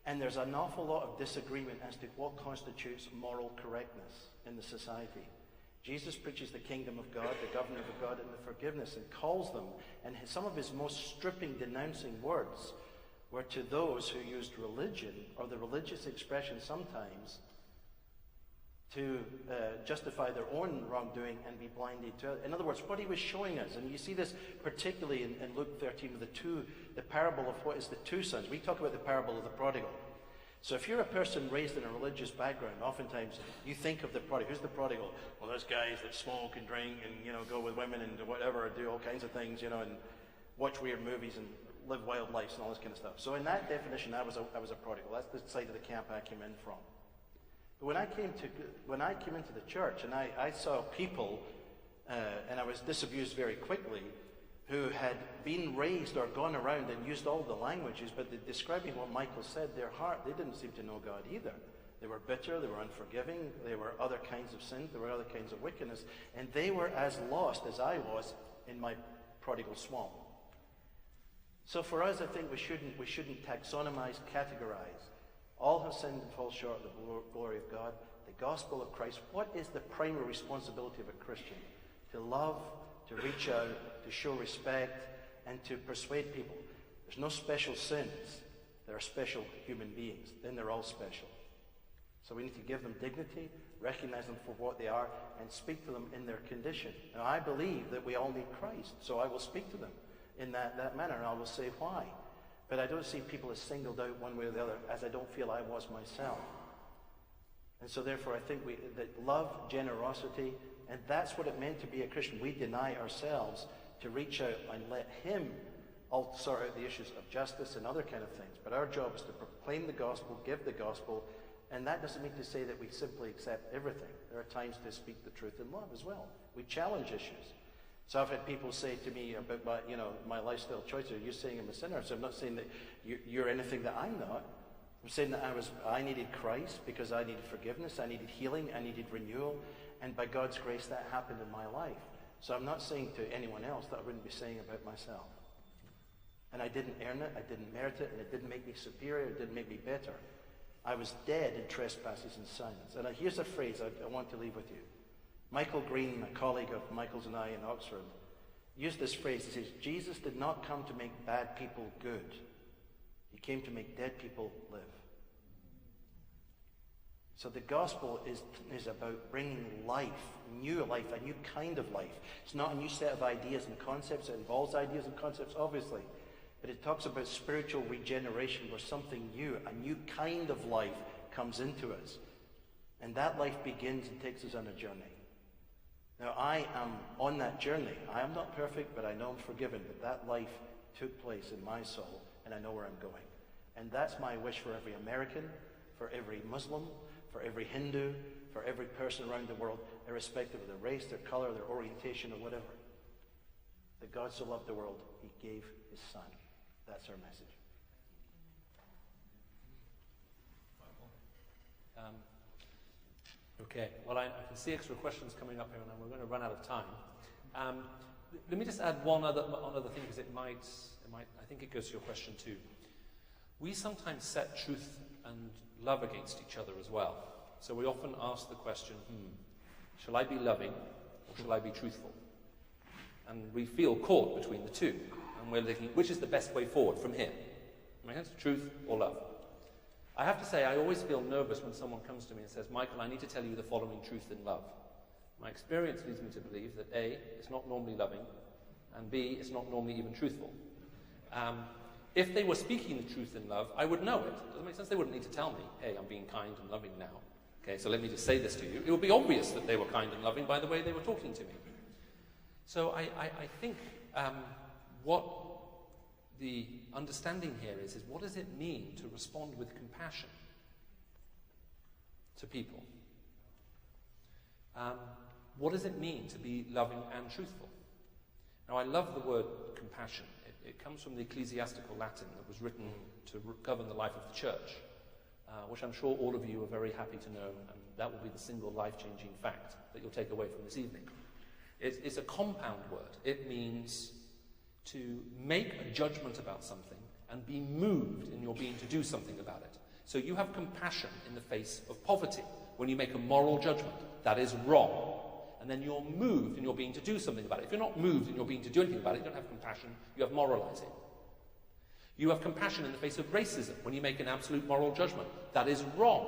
And there's an awful lot of disagreement as to what constitutes moral correctness in the society. Jesus preaches the kingdom of God, the government of God, and the forgiveness, and calls them. And some of his most stripping, denouncing words were to those who used religion, or the religious expression sometimes, to justify their own wrongdoing and be blinded to it. In other words, what he was showing us, and you see this particularly in Luke 13 with the parable of what is the two sons. We talk about the parable of the prodigal. So if you're a person raised in a religious background, oftentimes you think of the prodigal. Who's the prodigal? Well, there's guys that smoke and drink and, go with women and whatever, do all kinds of things, and watch weird movies and live wild lives and all this kind of stuff. So in that definition, I was a prodigal. That's the side of the camp I came in from. But when I came into the church and I saw people, and I was disabused very quickly, who had been raised or gone around and used all the languages, but describing what Michael said, their heart, they didn't seem to know God either. They were bitter, they were unforgiving, there were other kinds of sin, there were other kinds of wickedness, and they were as lost as I was in my prodigal swamp. So for us, I think we shouldn't taxonomize, categorize. All have sinned and fall short of the glory of God. The gospel of Christ. What is the primary responsibility of a Christian? To love, to reach out, to show respect, and to persuade people. There's no special sins. There are special human beings. Then they're all special. So we need to give them dignity, recognize them for what they are, and speak to them in their condition. Now, I believe that we all need Christ, so I will speak to them in that manner, and I will say why. But I don't see people as singled out one way or the other, as I don't feel I was myself. And so therefore I think that love, generosity, and that's what it meant to be a Christian. We deny ourselves to reach out and let him all sort out the issues of justice and other kind of things. But our job is to proclaim the gospel, give the gospel, and that doesn't mean to say that we simply accept everything. There are times to speak the truth in love as well. We challenge issues. So I've had people say to me about my lifestyle choices, are you saying I'm a sinner? So I'm not saying that you're anything that I'm not. I'm saying that I needed Christ because I needed forgiveness, I needed healing, I needed renewal, and by God's grace that happened in my life. So I'm not saying to anyone else that I wouldn't be saying about myself. And I didn't earn it, I didn't merit it, and it didn't make me superior, it didn't make me better. I was dead in trespasses and sins. And here's a phrase I want to leave with you. Michael Green, a colleague of Michael's and I in Oxford, used this phrase. He says, Jesus did not come to make bad people good. He came to make dead people live. So the gospel is about bringing life, a new kind of life. It's not a new set of ideas and concepts. It involves ideas and concepts, obviously. But it talks about spiritual regeneration where something new, a new kind of life comes into us. And that life begins and takes us on a journey. Now, I am on that journey. I am not perfect, but I know I'm forgiven. But that life took place in my soul, and I know where I'm going. And that's my wish for every American, for every Muslim, for every Hindu, for every person around the world, irrespective of their race, their color, their orientation, or whatever. That God so loved the world, he gave his son. That's our message. Okay, well, I can see extra questions coming up here, and we're going to run out of time. Let me just add one other thing, because it might, I think it goes to your question too. We sometimes set truth and love against each other as well. So we often ask the question, shall I be loving or shall I be truthful? And we feel caught between the two. And we're thinking, which is the best way forward from here? Make sense? Truth or love? I have to say, I always feel nervous when someone comes to me and says, Michael, I need to tell you the following truth in love. My experience leads me to believe that A, it's not normally loving, and B, it's not normally even truthful. If they were speaking the truth in love, I would know it. Does that make sense? They wouldn't need to tell me, hey, I'm being kind and loving now. Okay, so let me just say this to you. It would be obvious that they were kind and loving by the way they were talking to me. So I think what the understanding here is what does it mean to respond with compassion to people? What does it mean to be loving and truthful? Now, I love the word compassion. It comes from the ecclesiastical Latin that was written to govern the life of the church, which I'm sure all of you are very happy to know, and that will be the single life-changing fact that you'll take away from this evening. It's a compound word. It means to make a judgment about something and be moved in your being to do something about it. So you have compassion in the face of poverty. When you make a moral judgment, that is wrong. And then you're moved in your being to do something about it. If you're not moved in your being to do anything about it, you don't have compassion, you have moralizing. You have compassion in the face of racism when you make an absolute moral judgment. That is wrong.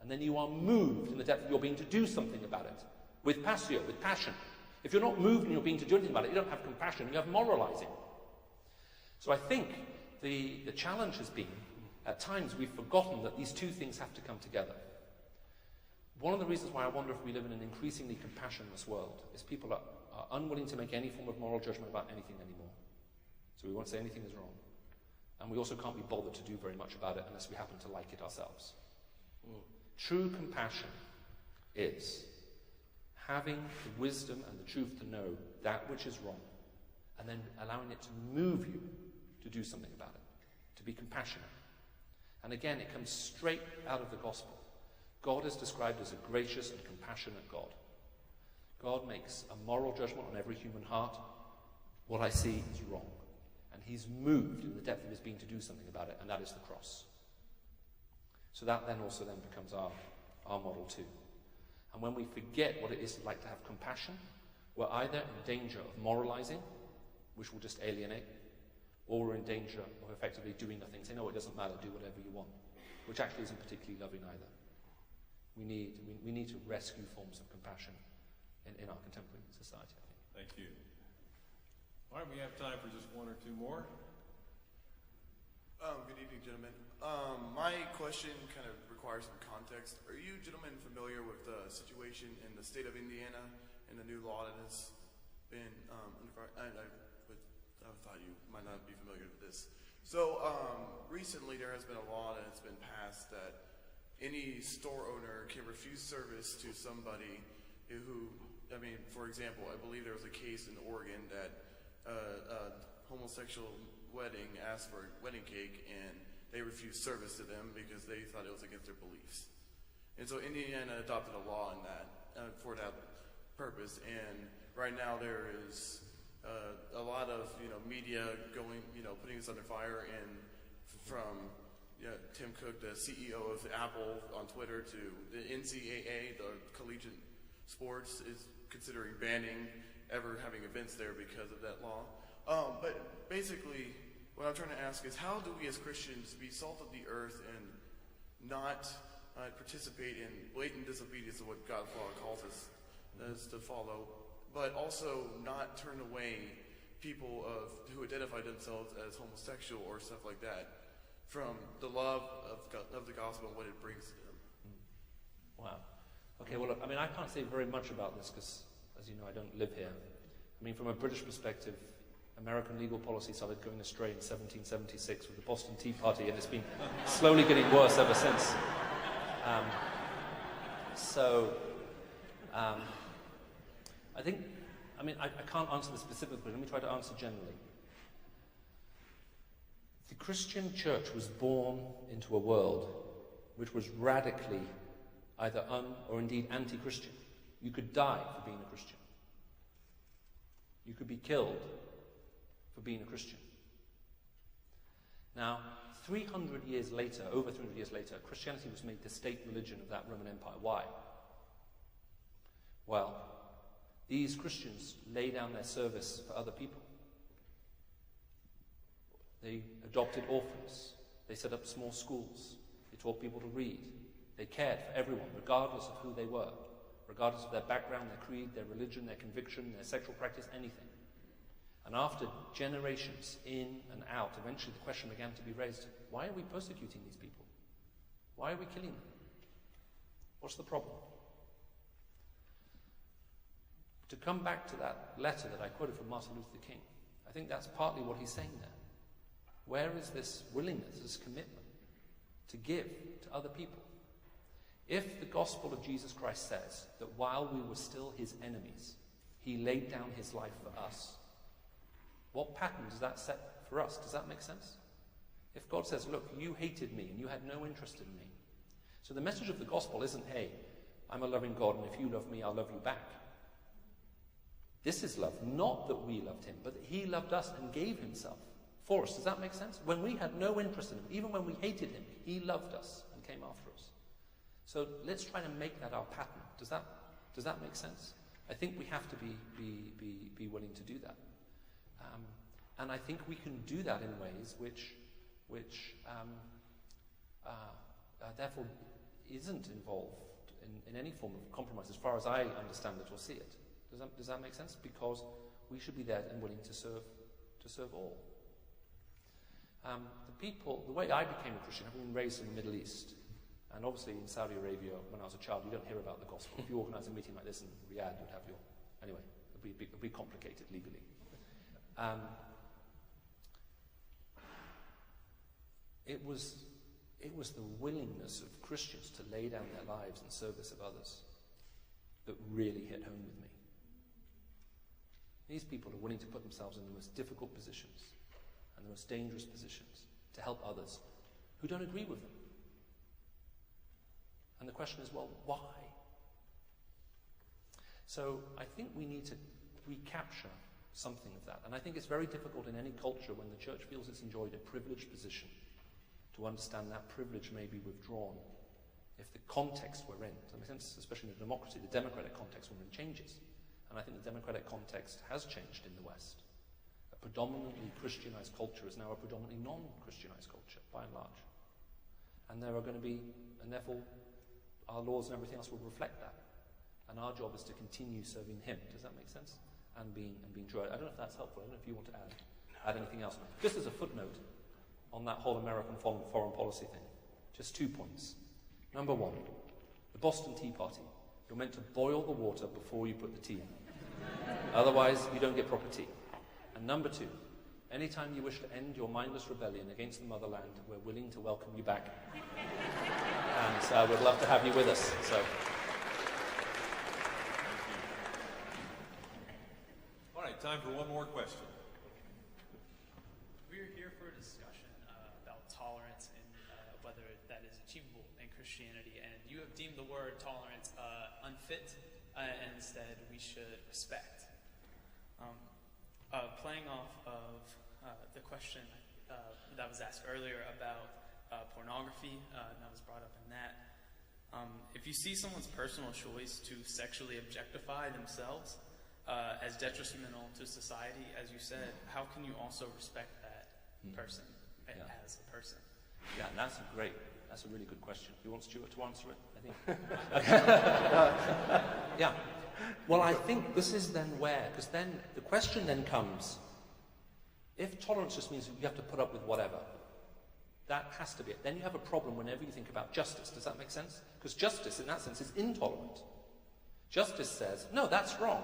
And then you are moved in the depth of your being to do something about it. With passio, with passion. If you're not moved in your being to do anything about it, you don't have compassion, you have moralizing. So I think the challenge has been, at times we've forgotten that these two things have to come together. One of the reasons why I wonder if we live in an increasingly compassionless world is people are unwilling to make any form of moral judgment about anything anymore. So we won't say anything is wrong. And we also can't be bothered to do very much about it unless we happen to like it ourselves. True compassion is having the wisdom and the truth to know that which is wrong, and then allowing it to move you to do something about it, to be compassionate. And again, it comes straight out of the gospel. God is described as a gracious and compassionate God. God makes a moral judgment on every human heart. What I see is wrong. And he's moved in the depth of his being to do something about it, and that is the cross. So that then also becomes our model too. And when we forget what it is like to have compassion, we're either in danger of moralizing, which will just alienate, or we're in danger of effectively doing nothing, saying, "Oh, it doesn't matter, do whatever you want," which actually isn't particularly loving either. We need to rescue forms of compassion in our contemporary society, I think. Thank you. All right, we have time for just one or two more. Good evening, gentlemen. My question kind of requires some context. Are you gentlemen familiar with the situation in the state of Indiana and the new law that has been, I thought you might not be familiar with this. So recently there has been a law that's been passed that any store owner can refuse service to somebody who, for example, I believe there was a case in Oregon that a homosexual wedding asked for a wedding cake and they refused service to them because they thought it was against their beliefs. And so Indiana adopted a law in that for that purpose. And right now there is a lot of media going, putting this under fire, and from Tim Cook, the CEO of Apple, on Twitter, to the NCAA, the collegiate sports, is considering banning ever having events there because of that law. But basically, what I'm trying to ask is, how do we as Christians be salt of the earth and not participate in blatant disobedience of what God's law calls us to follow, but also not turn away people who identify themselves as homosexual or stuff like that from the love of the gospel and what it brings to them? Wow. Okay, well, I can't say very much about this because, as you know, I don't live here. From a British perspective, American legal policy started going astray in 1776 with the Boston Tea Party, and it's been slowly getting worse ever since. I think, I can't answer this specifically. Let me try to answer generally. The Christian church was born into a world which was radically either or indeed anti-Christian. You could die for being a Christian. You could be killed for being a Christian. Now, 300 years later, over 300 years later, Christianity was made the state religion of that Roman Empire. Why? Well, these Christians lay down their service for other people. They adopted orphans. They set up small schools. They taught people to read. They cared for everyone, regardless of who they were, regardless of their background, their creed, their religion, their conviction, their sexual practice, anything. And after generations in and out, eventually the question began to be raised, why are we persecuting these people? Why are we killing them? What's the problem? To come back to that letter that I quoted from Martin Luther King, I think that's partly what he's saying there. Where is this willingness, this commitment to give to other people? If the gospel of Jesus Christ says that while we were still his enemies, he laid down his life for us, what pattern does that set for us? Does that make sense? If God says, look, you hated me and you had no interest in me. So the message of the gospel isn't, hey, I'm a loving God and if you love me, I'll love you back. This is love, not that we loved him, but that he loved us and gave himself for us. Does that make sense? When we had no interest in him, even when we hated him, he loved us and came after us. So let's try to make that our pattern. Does that make sense? I think we have to be willing to do that. And I think we can do that in ways which therefore isn't involved in any form of compromise, as far as I understand it or see it. Does that make sense? Because we should be there and willing to serve all. The way I became a Christian, having been raised in the Middle East, and obviously in Saudi Arabia, when I was a child, you don't hear about the gospel. If you organise a meeting like this in Riyadh, you'd have your... Anyway, it'd be complicated legally. It was the willingness of Christians to lay down their lives in service of others that really hit home with me. These people are willing to put themselves in the most difficult positions and the most dangerous positions to help others who don't agree with them. And the question is, well, why? So I think we need to recapture something of that. And I think it's very difficult in any culture when the church feels it's enjoyed a privileged position to understand that privilege may be withdrawn if the context we're in, does that make sense? Especially in a democracy, the democratic context we're in changes. And I think the democratic context has changed in the West. A predominantly Christianized culture is now a predominantly non-Christianized culture, by and large. And there are going to be, and therefore our laws and everything else will reflect that. And our job is to continue serving him. Does that make sense? And being true. I don't know if that's helpful. I don't know if you want to add anything else. Just as a footnote on that whole American foreign policy thing, just 2 points. Number one, the Boston Tea Party. You're meant to boil the water before you put the tea in. Otherwise, you don't get proper tea. And number two, anytime you wish to end your mindless rebellion against the motherland, we're willing to welcome you back. And so we'd love to have you with us. So. All right, time for one more question. We're here for a discussion about tolerance and whether that is achievable in Christianity. And you have deemed the word tolerance unfit, and instead we should respect. Playing off of the question that was asked earlier about pornography, that was brought up in that. If you see someone's personal choice to sexually objectify themselves as detrimental to society, as you said, how can you also respect that person as a person? Yeah, and that's a really good question. You want Stuart to answer it, I think? Yeah. Well, I think this is then where, because then the question then comes, if tolerance just means you have to put up with whatever, that has to be it. Then you have a problem whenever you think about justice. Does that make sense? Because justice, in that sense, is intolerant. Justice says, no, that's wrong,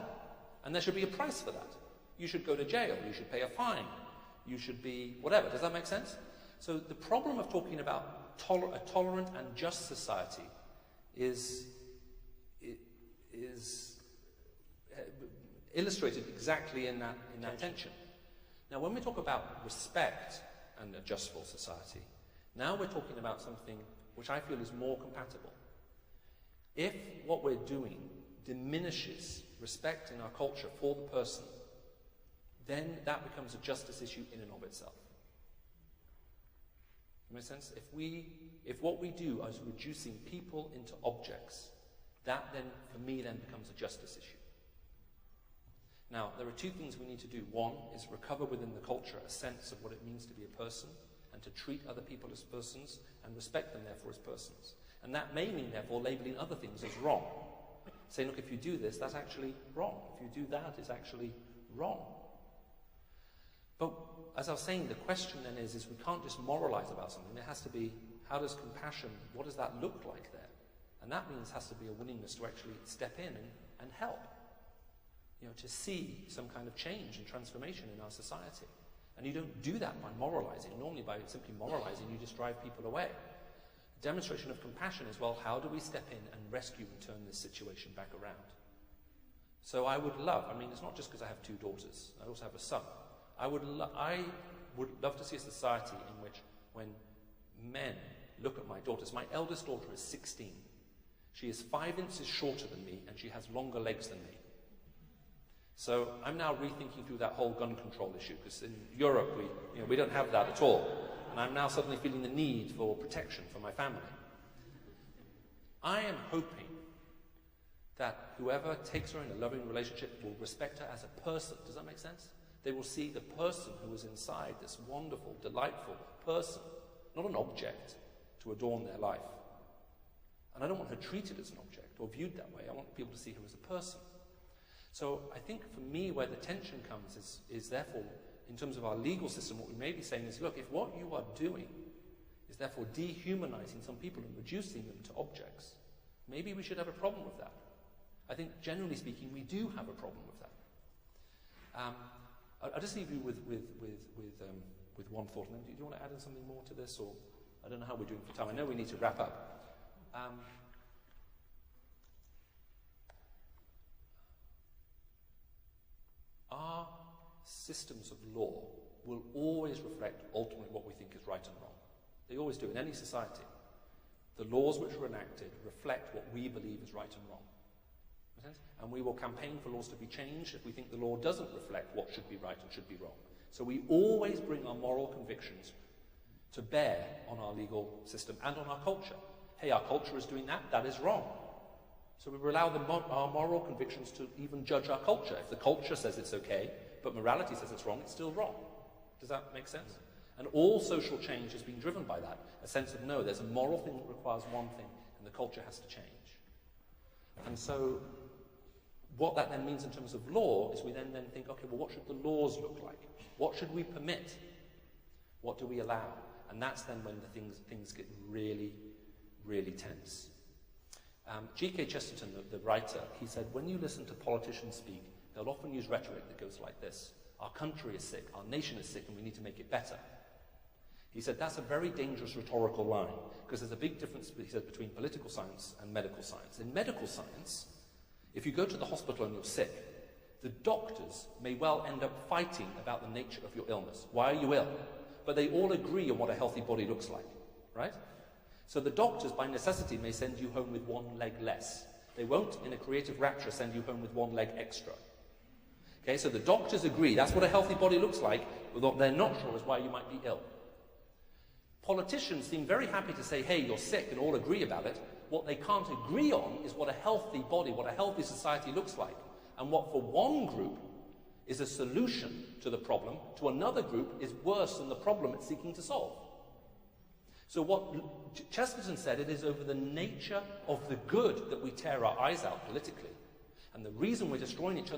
and there should be a price for that. You should go to jail, you should pay a fine, you should be whatever. Does that make sense? So the problem of talking about a tolerant and just society is illustrated exactly in that tension. Now, when we talk about respect and a justful society, now we're talking about something which I feel is more compatible. If what we're doing diminishes respect in our culture for the person, then that becomes a justice issue in and of itself. Makes sense? If what we do is reducing people into objects, that then, for me, then becomes a justice issue. Now, there are two things we need to do. One is recover within the culture a sense of what it means to be a person and to treat other people as persons and respect them, therefore, as persons. And that may mean, therefore, labeling other things as wrong. Saying, look, if you do this, that's actually wrong. If you do that, it's actually wrong. But as I was saying, the question then is we can't just moralize about something. There has to be, how does compassion, what does that look like there? And that means has to be a willingness to actually step in and help. To see some kind of change and transformation in our society. And you don't do that by moralizing. Normally by simply moralizing, you just drive people away. A demonstration of compassion is, well, how do we step in and rescue and turn this situation back around? So I would love, it's not just because I have 2 daughters, I also have a son. I would love to see a society in which when men look at my daughters, my eldest daughter is 16. She is 5 inches shorter than me and she has longer legs than me. So I'm now rethinking through that whole gun control issue, because in Europe we don't have that at all. And I'm now suddenly feeling the need for protection for my family. I am hoping that whoever takes her in a loving relationship will respect her as a person. Does that make sense? They will see the person who is inside, this wonderful, delightful person, not an object to adorn their life. And I don't want her treated as an object or viewed that way. I want people to see her as a person. So I think for me where the tension comes is therefore, in terms of our legal system, what we may be saying is, look, if what you are doing is therefore dehumanizing some people and reducing them to objects, maybe we should have a problem with that. I think generally speaking, we do have a problem with that. I'll just leave you with one thought. And then do you want to add in something more to this? Or I don't know how we're doing for time. I know we need to wrap up. Our systems of law will always reflect ultimately what we think is right and wrong. They always do in any society. The laws which are enacted reflect what we believe is right and wrong. Make sense? And we will campaign for laws to be changed if we think the law doesn't reflect what should be right and should be wrong. So we always bring our moral convictions to bear on our legal system and on our culture. Hey, our culture is doing that, that is wrong. So we allow our moral convictions to even judge our culture. If the culture says it's okay, but morality says it's wrong, it's still wrong. Does that make sense? And all social change is being driven by that. A sense of, no, there's a moral thing that requires one thing, and the culture has to change. And so what that then means in terms of law is we then think, okay, well, what should the laws look like? What should we permit? What do we allow? And that's then when the things get really, really tense. G.K. Chesterton, the writer, he said, when you listen to politicians speak, they'll often use rhetoric that goes like this. Our country is sick, our nation is sick, and we need to make it better. He said, that's a very dangerous rhetorical line, because there's a big difference, he said, between political science and medical science. In medical science, if you go to the hospital and you're sick, the doctors may well end up fighting about the nature of your illness. Why are you ill? But they all agree on what a healthy body looks like, right? So the doctors, by necessity, may send you home with one leg less. They won't, in a creative rapture, send you home with one leg extra. Okay, so the doctors agree that's what a healthy body looks like, but what they're not sure is why you might be ill. Politicians seem very happy to say, hey, you're sick, and all agree about it. What they can't agree on is what a healthy body, what a healthy society looks like. And what for one group is a solution to the problem, to another group is worse than the problem it's seeking to solve. So what Chesterton said, it is over the nature of the good that we tear our eyes out politically. And the reason we're destroying each other